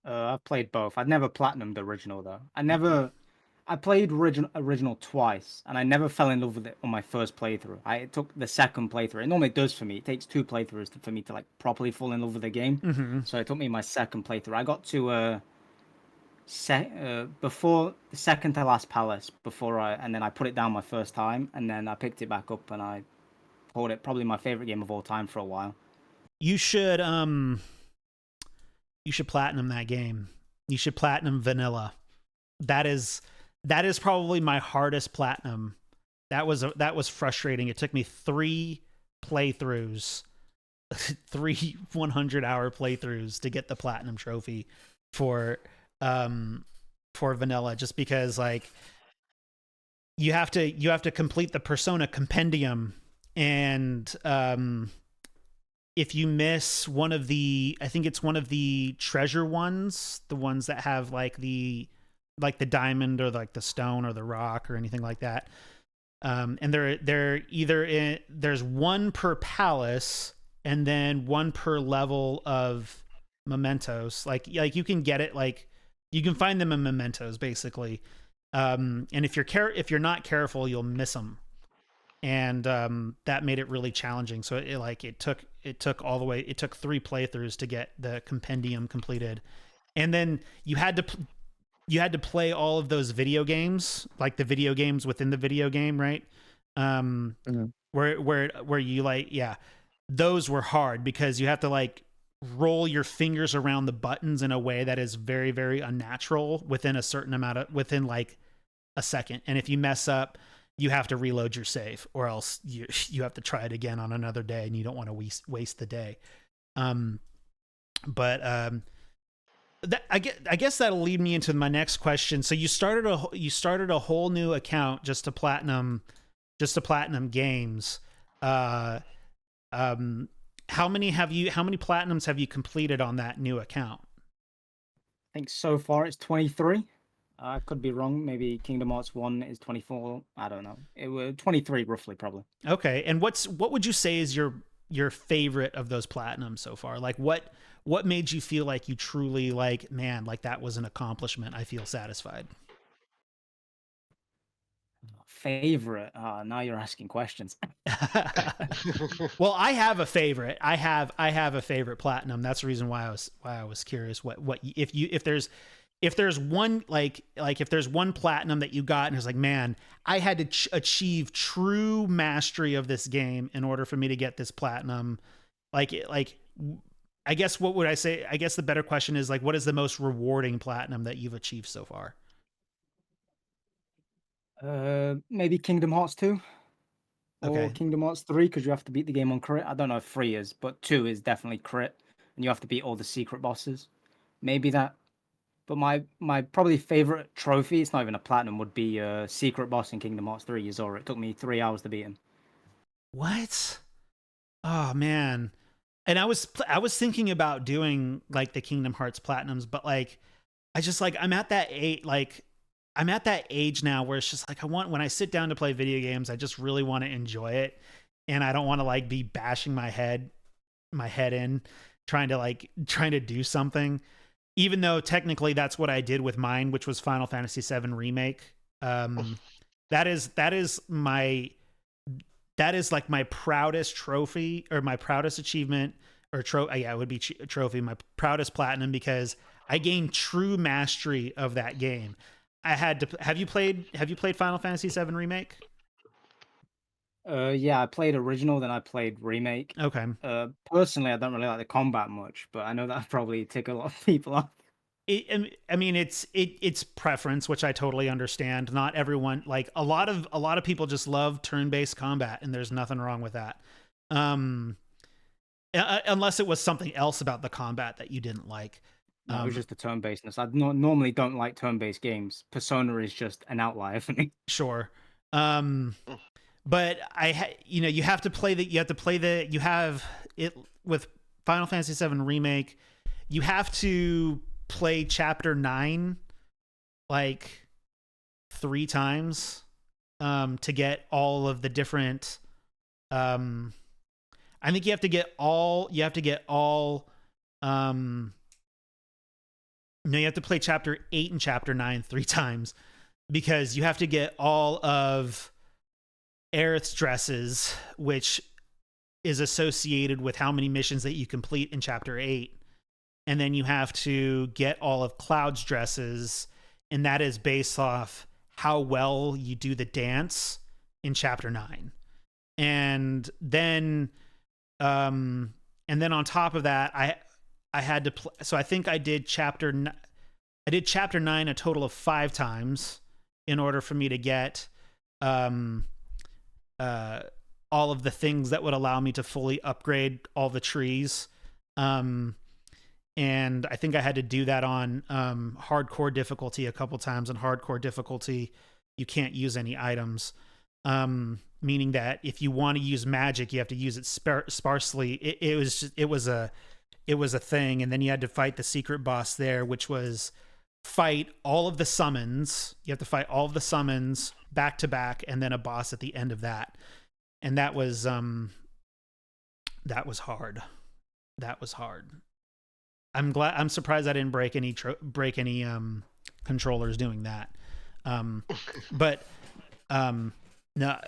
I've played both. I'd never platinumed the original, though. I played original twice, and I never fell in love with it on my first playthrough. It took the second playthrough. It normally does for me. It takes 2 playthroughs for me to like properly fall in love with the game. Mm-hmm. So it took me my second playthrough. I got to before the second to last palace and then I put it down my first time, and then I picked it back up, and I called it probably my favorite game of all time for a while. You should platinum that game. You should platinum Vanilla. That is probably my hardest platinum. That was frustrating. It took me 3 playthroughs, 3 100-hour playthroughs to get the platinum trophy for Vanilla, just because like you have to complete the Persona compendium, and if you miss one of the, I think it's one of the treasure ones, the ones that have like the diamond or like the stone or the rock or anything like that. And they're either there's 1 per palace and then 1 per level of mementos. Like you can get it, like you can find them in mementos basically. And if you're not careful, you'll miss them. And that made it really challenging. So it took 3 playthroughs to get the compendium completed. And then you had to play all of those video games, like the video games within the video game, right? Where you like, yeah, those were hard because you have to like roll your fingers around the buttons in a way that is very, very unnatural within within like a second. And if you mess up, you have to reload your save, or else you have to try it again on another day, and you don't want to waste the day. I guess that'll lead me into my next question. So you started a whole new account just to platinum games. How many platinums have you completed on that new account? I think so far it's 23. I could be wrong. Maybe Kingdom Hearts 1 is 24. I don't know. It was 23 roughly, probably. Okay. And what would you say is your favorite of those platinums so far? Like what made you feel like you truly like, man, like that was an accomplishment? I feel satisfied. Favorite? Now you're asking questions. Well, I have a favorite. I have a favorite platinum. That's the reason why I was curious if there's one if there's one platinum that you got and it's like, man, I had to achieve true mastery of this game in order for me to get this platinum. Like I guess what would I say? I guess the better question is like, what is the most rewarding platinum that you've achieved so far? Maybe Kingdom Hearts 2 or Okay. Kingdom Hearts 3, because you have to beat the game on crit. I don't know if 3 is, but 2 is definitely crit, and you have to beat all the secret bosses. Maybe that. But my probably favorite trophy, it's not even a platinum, would be secret boss in Kingdom Hearts 3, Yuzora. It took me 3 hours to beat him. What? Oh man. And I was thinking about doing like the Kingdom Hearts platinums, but like I just like I'm at that age now where it's just like when I sit down to play video games, I just really want to enjoy it. and I don't want to like be bashing my head in trying to do something, even though technically that's what I did with mine, which was Final Fantasy VII Remake. That is like my proudest trophy, or my proudest achievement, or yeah, it would be trophy, my proudest platinum, because I gained true mastery of that game. I had to. Have you played Final Fantasy VII Remake? Yeah, I played original, then I played remake. Okay. Personally, I don't really like the combat much, but I know that probably tick a lot of people off. I mean, it's preference, which I totally understand. Not everyone, like a lot of people just love turn-based combat, and there's nothing wrong with that. Unless it was something else about the combat that you didn't like. No, it was just the turn-basedness. I normally don't like turn-based games. Persona is just an outlier for me. Sure. But you have to play you have it with Final Fantasy VII Remake. You have to play Chapter 9 like 3 times to get all of the different. I think you have to get all. No, you have to play Chapter 8 and Chapter 9 3 times, because you have to get all of Aerith's dresses, which is associated with how many missions that you complete in Chapter 8. And then you have to get all of Cloud's dresses, and that is based off how well you do the dance in Chapter 9. And then on top of that, I had to so I think I did Chapter 9 a total of 5 times in order for me to get all of the things that would allow me to fully upgrade all the trees. And I think I had to do that on hardcore difficulty a couple times. On hardcore difficulty, you can't use any items, meaning that if you want to use magic, you have to use it sparsely. It was a thing. And then you had to fight the secret boss there, which was fight all of the summons. You have to fight all of the summons back to back, and then a boss at the end of that. And that was hard. That was hard. I'm surprised I didn't break any controllers doing that. But no,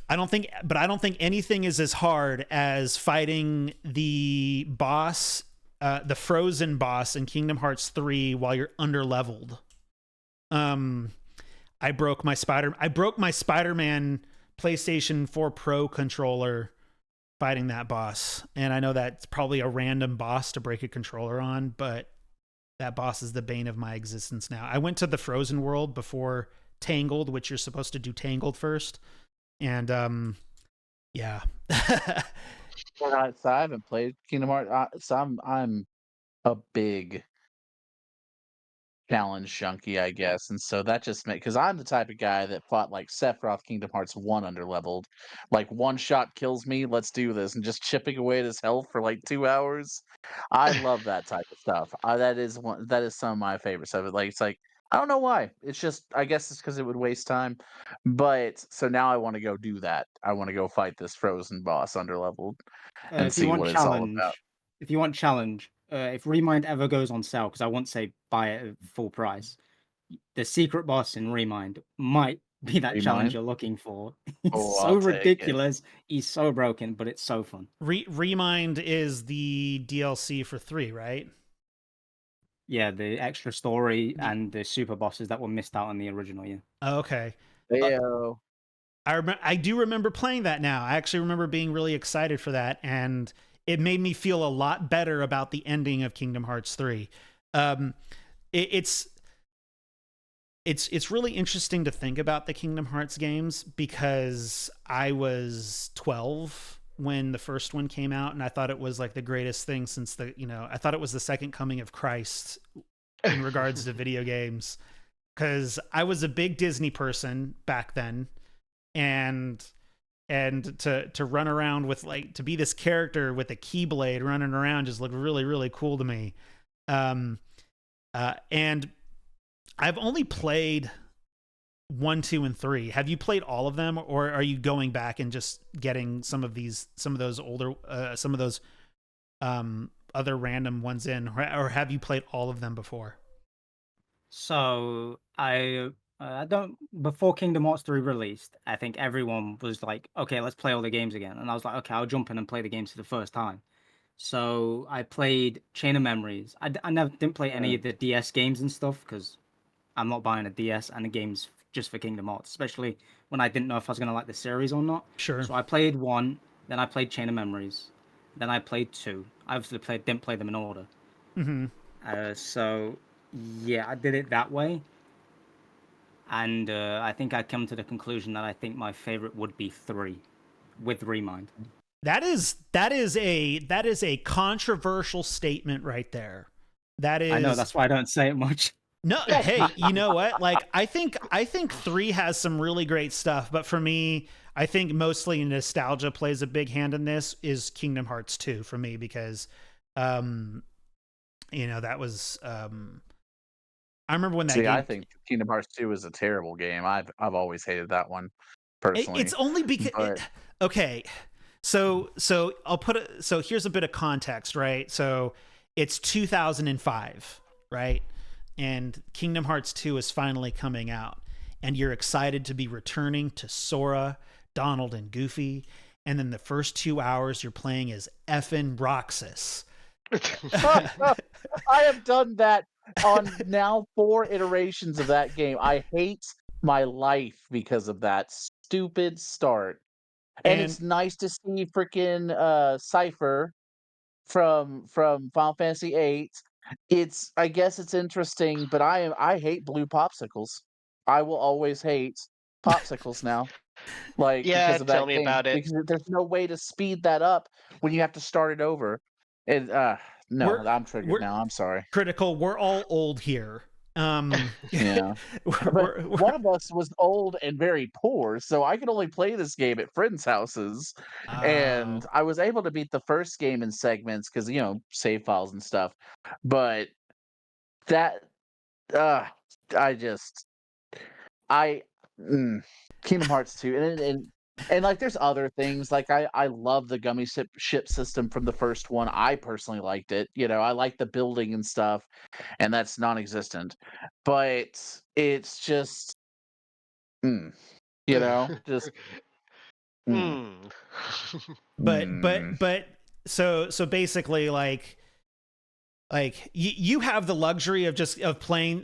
I don't think anything is as hard as fighting the boss, the frozen boss in Kingdom Hearts 3 while you're underleveled. I broke my Spider-Man PlayStation 4 Pro controller fighting that boss. And I know that's probably a random boss to break a controller on, but that boss is the bane of my existence now. I went to the Frozen world before Tangled, which you're supposed to do Tangled first. And yeah. So I haven't played Kingdom Hearts. So I'm a big challenge junkie, I guess, and so that just makes, because I'm the type of guy that fought like Sephiroth Kingdom Hearts 1 underleveled, like one shot kills me, let's do this, and just chipping away at his health for like 2 hours. I love that type of stuff. That is some of my favorites of it. Like, it's like, I don't know why. It's just, I guess it's because it would waste time. But so now I want to go do that. I want to go fight this frozen boss underleveled and see what it's all about. If you want challenge, if Remind ever goes on sale, because I won't say buy it at full price, the secret boss in Remind might be that challenge you're looking for. He's so ridiculous. He's so broken, but it's so fun. Remind is the DLC for 3, right? Yeah, the extra story and the super bosses that were missed out on the original. Yeah. Okay. Heyo. I do remember playing that now. I actually remember being really excited for that, and it made me feel a lot better about the ending of Kingdom Hearts 3. It's really interesting to think about the Kingdom Hearts games, because I was 12 when the first one came out, and I thought it was like the greatest thing since I thought it was the second coming of Christ in regards to video games, because I was a big Disney person back then, and to run around with, like, to be this character with a keyblade running around just looked really, really cool to me. And I've only played 1, 2, and 3. Have you played all of them, or are you going back and just getting some of those older, some of those other random ones in, or have you played all of them before? So I don't before Kingdom Hearts 3 released, I think everyone was like, okay, let's play all the games again. And I was like, okay, I'll jump in and play the games for the first time. So I played Chain of Memories. I never didn't play any of the DS games and stuff because I'm not buying a DS and the games just for Kingdom Hearts, especially when I didn't know if I was gonna like the series or not. Sure. So I played 1, then I played Chain of Memories, then I played 2. I obviously didn't play them in order. Mm-hmm. So yeah, I did it that way, and I think I come to the conclusion that I think my favorite would be 3, with Remind. That is a controversial statement right there. That is. I know that's why I don't say it much. No, hey, you know what? Like, I think 3 has some really great stuff, but for me, I think mostly nostalgia plays a big hand in this. Is Kingdom Hearts 2 for me, because, that was. I remember when that game. I think Kingdom Hearts 2 is a terrible game. I've always hated that one personally. It's only because okay. So I'll put it. So here's a bit of context, right? So it's 2005, right? And Kingdom Hearts 2 is finally coming out, and you're excited to be returning to Sora, Donald, and Goofy. And then the first 2 hours you're playing as effing Roxas. I have done that on now 4 iterations of that game. I hate my life because of that stupid start. And it's nice to see freaking Cypher from Final Fantasy VIII. I guess it's interesting, but I hate blue popsicles. I will always hate popsicles now. Like, Yeah, because of that tell me game. about it. Because there's no way to speed that up when you have to start it over. And no, I'm triggered now. I'm sorry. Critical. We're all old here. Yeah. But one of us was old and very poor, so I could only play this game at friends' houses. And I was able to beat the first game in segments because, save files and stuff. But that, Kingdom Hearts 2, and like there's other things like I love the gummy ship system from the first one. I personally liked it. I like the building and stuff, and that's non-existent. But it's just, just. But so basically, like you have the luxury of playing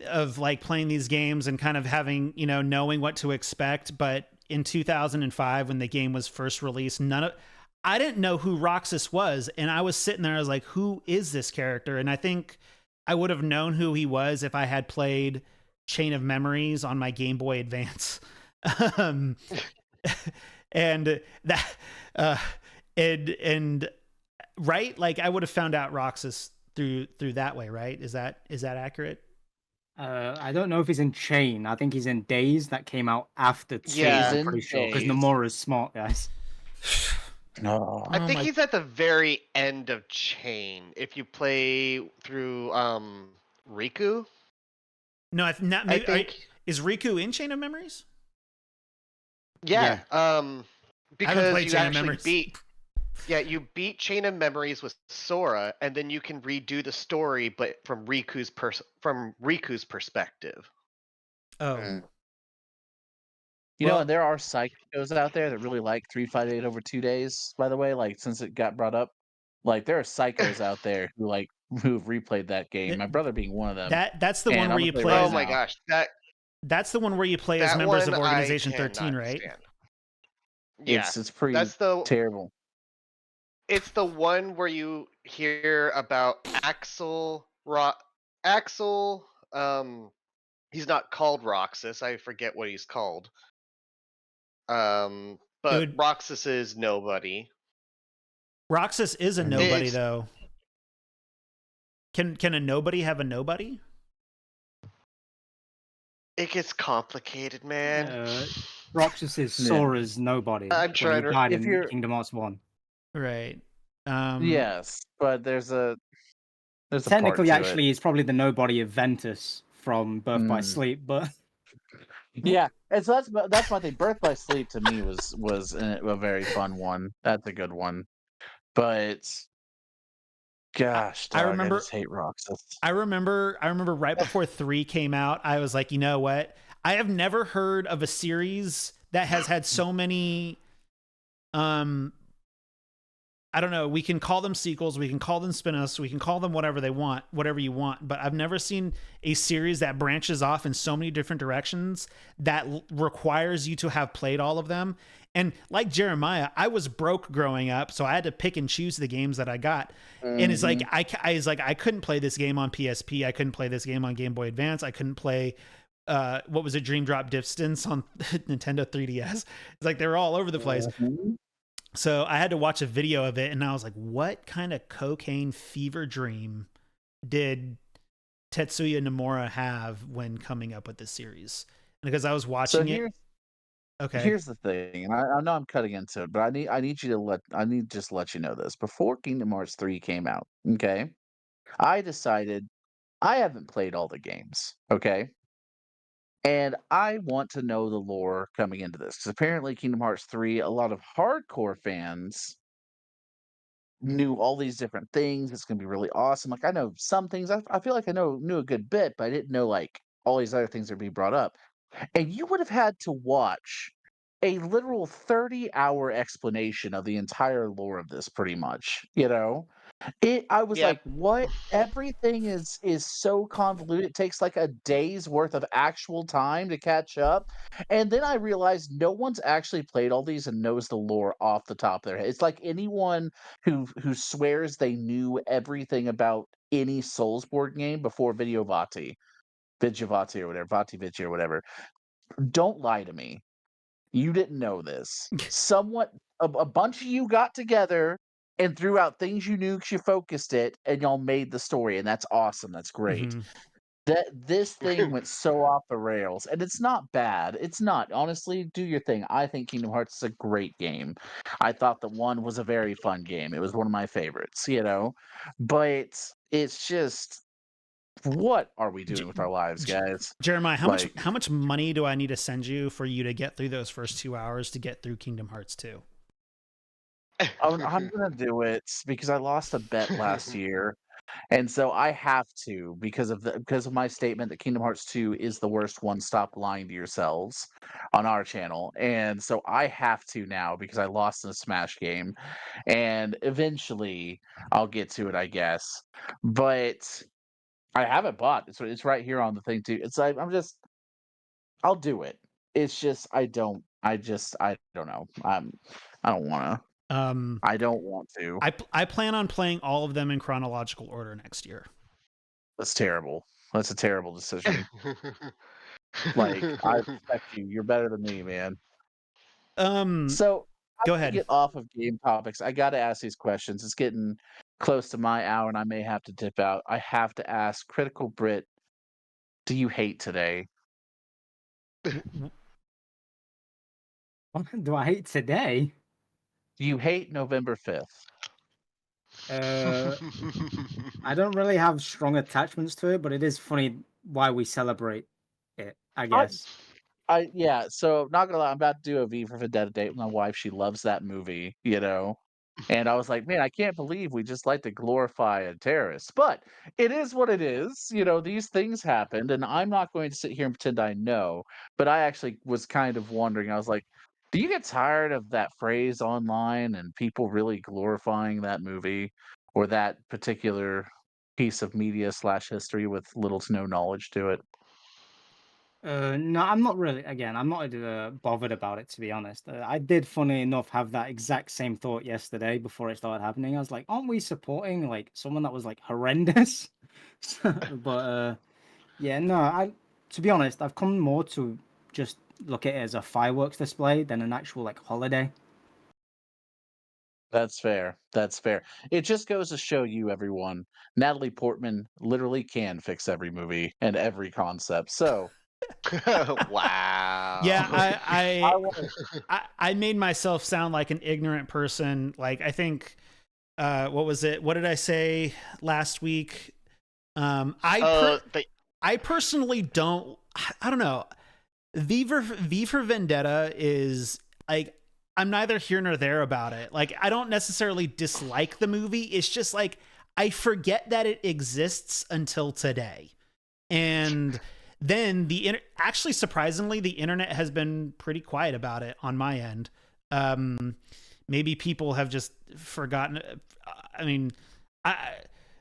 these games and kind of having, knowing what to expect. But in 2005, when the game was first released, I didn't know who Roxas was. And I was sitting there, I was like, who is this character? And I think I would have known who he was if I had played Chain of Memories on my Game Boy Advance. And that, and right. Like I would have found out Roxas through that way, right? Is that accurate? I don't know if he's in Chain. I think he's in Days that came out after 2. Yeah, I'm pretty sure because Nomura's smart, guys. No, I think he's at the very end of Chain. If you play through Riku. No, I think is Riku in Chain of Memories? Yeah. Because you Chain of actually Memories. you beat Chain of Memories with Sora, and then you can redo the story, but from Riku's perspective. Oh. There are psychos out there that really like 358 over 2 days, by the way, like since it got brought up. Like there are psychos out there who've replayed that game. My brother being one of them. That's the one where you play. Oh my gosh, that's the one where you play as members of Organization 13, right? Yeah, it's pretty terrible. It's the one where you hear about Axel. He's not called Roxas. I forget what he's called. But Roxas is nobody. Roxas is a nobody, though. Can a nobody have a nobody? It gets complicated, man. Roxas is Sora's nobody. I'm trying to. Died in Kingdom Hearts 1. Right. Yes, but there's technically, actually, he's probably the nobody of Ventus from Birth by Sleep, but Yeah, and so that's my thing. Birth by Sleep to me was a very fun one. That's a good one. But I, gosh, I dog, I remember just hate Roxas. I remember right before 3 came out, I was like, you know what? I have never heard of a series that has had so many um I don't know, we can call them sequels, we can call them spin-offs, we can call them whatever they want, whatever you want, but I've never seen a series that branches off in so many different directions that requires you to have played all of them. And like Jeremiah, I was broke growing up, so I had to pick and choose the games that I got. And it's like Mhm. I couldn't play this game on PSP, I couldn't play this game on Game Boy Advance, I couldn't play what was it, Dream Drop Distance on Nintendo 3DS. It's like they were all over the place. Mhm. So I had to watch a video of it, and I was like, what kind of cocaine fever dream did Tetsuya Nomura have when coming up with this series? And because I was So watching it, okay. here's the thing, and I know I'm cutting into it, but I need to just let you know this. Before Kingdom Hearts 3 came out, okay, I decided I haven't played all the games, okay? And I want to know the lore coming into this because apparently Kingdom Hearts 3, a lot of hardcore fans knew all these different things. It's gonna be really awesome. Like I know some things. I feel like I knew a good bit, but I didn't know like all these other things that would be brought up. And you would have had to watch a literal 30-hour explanation of the entire lore of this pretty much, you know? I was Yeah. like, "What? Everything is so convoluted, it takes, like, a day's worth of actual time to catch up," and then I realized no one's actually played all these and knows the lore off the top of their head. It's like anyone who swears they knew everything about any Soulsborne game before Vigiavati or whatever, Vati Vici or whatever. Don't lie to me. You didn't know this. Somewhat a bunch of you got together and threw out things you knew 'cause you focused it, and y'all made the story, and that's awesome, that's great. Hmm. That this thing went so off the rails, and it's not bad, it's not. Honestly, do your thing. I think Kingdom Hearts is a great game. I thought that 1 was a very fun game, it was one of my favorites, you know? But it's just, what are we doing J- with our lives, J- guys? Jeremiah, Like, how much money do I need to send you for you to get through those first 2 hours to get through Kingdom Hearts 2? I'm gonna do it because I lost a bet last year. And so I have to because of my statement that Kingdom Hearts 2 is the worst one. Stop lying to yourselves on our channel. And so I have to now because I lost in a Smash game. And eventually I'll get to it, I guess. But I haven't bought. It's right here on the thing too. It's like I'll do it. It's just I don't know. I don't wanna. Um, I don't want to. I plan on playing all of them in chronological order next year. That's terrible. That's a terrible decision. Like, I respect you. You're better than me, man. Um, So, I'm Go gonna ahead. get off of game topics. I gotta ask these questions. It's getting close to my hour, and I may have to dip out. I have to ask, Critical Brit, do you hate today? W- w- What do I hate today? Do you hate November 5th? Uh, I don't really have strong attachments to it, but it is funny why we celebrate it, I I guess. yeah, so not gonna lie, I'm about to do a V for Vendetta date with my wife. She loves that movie, you know? And I was like, man, I can't believe we just like to glorify a terrorist. But it is what it is. You know, these things happened, and I'm not going to sit here and pretend I know. But I actually was kind of wondering, I was like, do you get tired of that phrase online and people really glorifying that movie or that particular piece of media slash history with little to no knowledge to it? No, I'm not really. Again, I'm not bothered about it, to be honest. I did, funny enough, have that exact same thought yesterday before it started happening. I was like, aren't we supporting like someone that was like horrendous? But yeah, no. To be honest, I've come more to just look at it as a fireworks display than an actual like holiday. That's fair. That's fair. It just goes to show you, everyone, Natalie Portman literally can fix every movie and every concept. So yeah, Wow. I want I made myself sound like an ignorant person. Like I think, what was it? What did I say last week? Um, I per But I personally don't. I don't know. V for Vendetta is like, I'm neither here nor there about it. Like, I don't necessarily dislike the movie. It's just like I forget that it exists until today. And then actually, surprisingly, the internet has been pretty quiet about it on my end. Maybe people have just forgotten. I mean,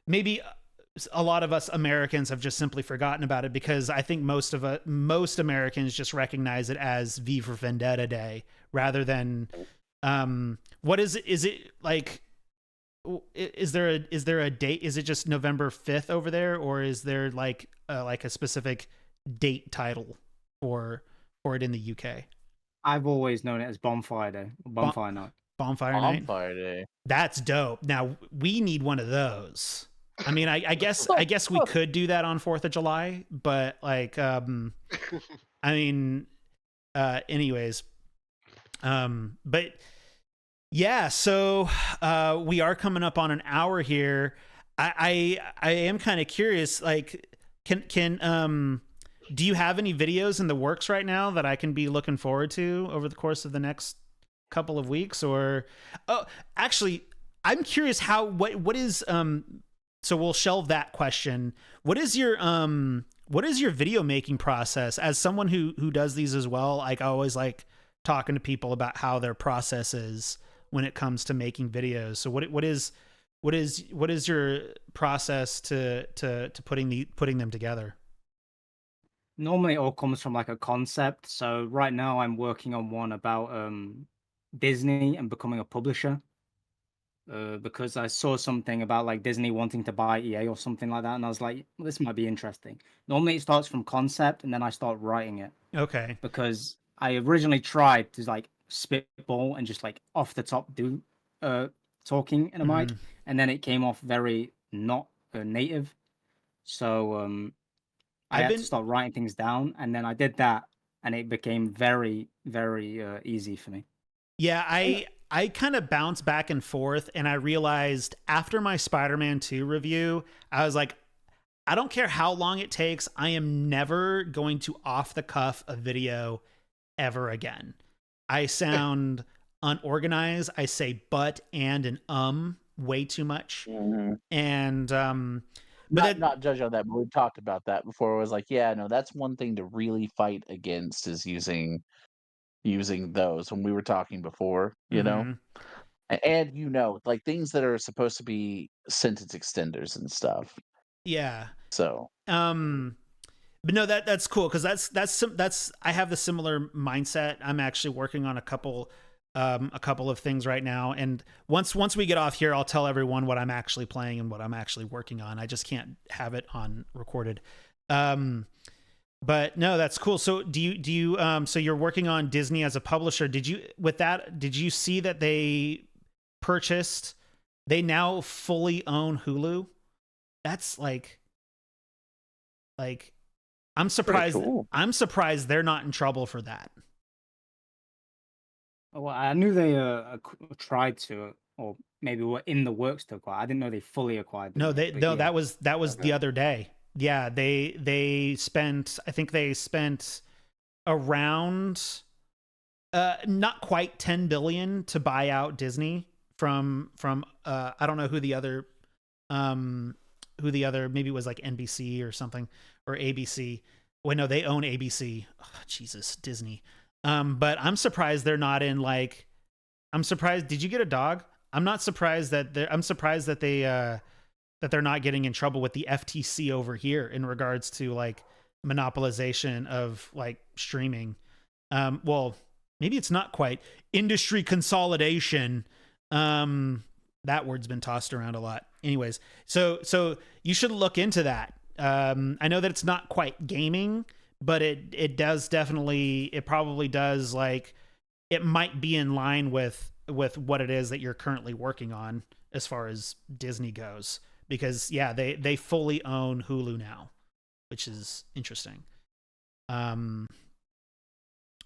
maybe a lot of us Americans have just simply forgotten about it, because I think most Americans just recognize it as V for Vendetta Day rather than what is it? Is it like, is there a date? Is it just November 5th over there, or is there like a specific date title for it in the UK? I've always known it as Bonfire Day, Bonfire Night. Bonfire Night. Bonfire Day. That's dope. Now we need one of those. I mean, I guess we could do that on 4th of July, but like, I mean, anyways, but yeah, so we are coming up on an hour here. I am kind of curious, like, can do you have any videos in the works right now that I can be looking forward to over the course of the next couple of weeks? Or, oh, actually, I'm curious what is so we'll shelve that question. What is your video making process? As someone who does these as well, like, I always like talking to people about how their process is when it comes to making videos. So what is your process to putting them together? Normally, it all comes from like a concept. So right now, I'm working on one about Disney and becoming a publisher. Because I saw something about like Disney wanting to buy EA or something like that, and I was like, well, this might be interesting. Normally, it starts from concept, and then I start writing it. Okay. Because I originally tried to like spitball and just like off the top do talking in a mic, and then it came off very not native. So I had to start writing things down, and then I did that, and it became very, very easy for me. Yeah, I kind of bounced back and forth, and I realized after my Spider-Man 2 review, I was like, I don't care how long it takes, I am never going to off the cuff a video ever again. I sound unorganized. I say but and way too much. Mm-hmm. And not judge on that, but we've talked about that before. It was like, yeah, no, that's one thing to really fight against, is using those, when we were talking before, you know, and like things that are supposed to be sentence extenders and stuff. Yeah. So but no, that's cool, because that's I have the similar mindset. I'm actually working on a couple of things right now, and once we get off here, I'll tell everyone what I'm actually playing and what I'm actually working on. I just can't have it on recorded. But no, that's cool. So do you so you're working on Disney as a publisher. Did you see that they now fully own Hulu? That's like I'm surprised. Cool. I'm surprised they're not in trouble for that. Well, I knew they tried to, or maybe were in the works to acquire. I didn't know they fully acquired them. No, Yeah. that was the other day. Yeah, they spent, I think they spent around not quite 10 billion to buy out Disney from I don't know who the other maybe it was like NBC or something, or ABC. Wait, no, they own ABC. Oh, Jesus, Disney. But I'm surprised they're not in like. I'm surprised. Did you get a dog? I'm not surprised that they're. I'm surprised that they're not getting in trouble with the FTC over here in regards to like monopolization of like streaming. Well, maybe it's not quite industry consolidation. That word's been tossed around a lot. Anyways, so you should look into that. I know that it's not quite gaming, but it does definitely, it probably does, like, it might be in line with what it is that you're currently working on as far as Disney goes, because yeah, they fully own Hulu now, which is interesting.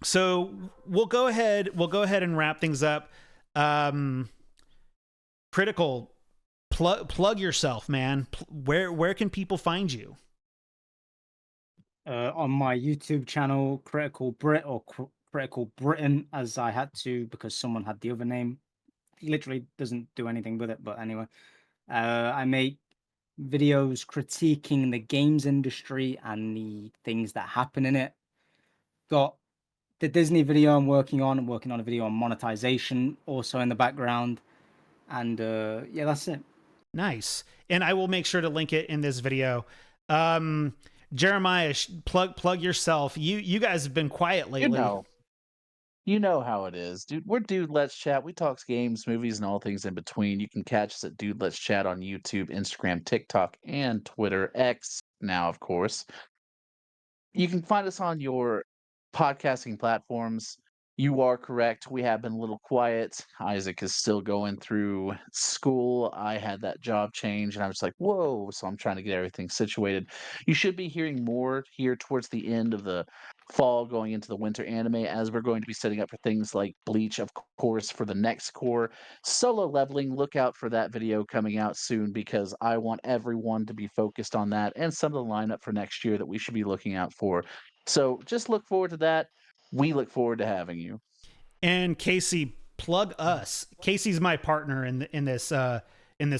So we'll go ahead and wrap things up. Critical, plug yourself, man. Where can people find you? on my YouTube channel, Critical Brit or Critical Britain, as I had to because someone had the other name. He literally doesn't do anything with it, but anyway. I make videos critiquing the games industry and the things that happen in it. Got the Disney video I'm working on. I'm working on a video on monetization also in the background. And yeah, that's it. Nice. And I will make sure to link it in this video. Jeremiah, plug yourself. You guys have been quiet lately. You know how it is, dude. We're Dude Let's Chat. We talk games, movies, and all things in between. You can catch us at Dude Let's Chat on YouTube, Instagram, TikTok, and Twitter. X now, of course. You can find us on your podcasting platforms. You are correct. We have been a little quiet. Isaac is still going through school. I had that job change and I was like, whoa. So I'm trying to get everything situated. You should be hearing more here towards the end of the fall going into the winter anime as we're going to be setting up for things like Bleach, of course, for the next core. Solo leveling, look out for that video coming out soon because I want everyone to be focused on that and some of the lineup for next year that we should be looking out for. So just look forward to that. We look forward to having you. And Casey, plug us. Casey's my partner in this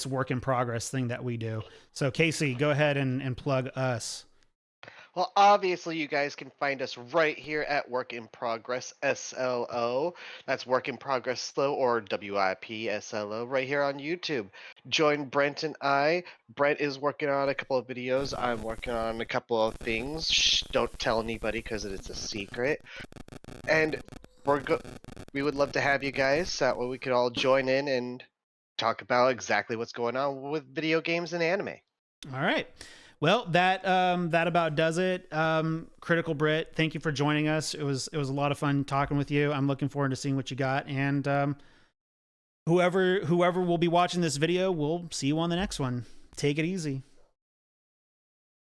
work in progress thing that we do. So Casey, go ahead and plug us. Well, obviously, you guys can find us right here at Work in Progress SLO. That's Work in Progress Slow or WIP SLO right here on YouTube. Join Brent and I. Brent is working on a couple of videos. I'm working on a couple of things. Shh, don't tell anybody because it's a secret. And we would love to have you guys. That way we could all join in and talk about exactly what's going on with video games and anime. All right. Well, that about does it. Critical Brit, thank you for joining us. It was a lot of fun talking with you. I'm looking forward to seeing what you got. And whoever will be watching this video, we'll see you on the next one. Take it easy.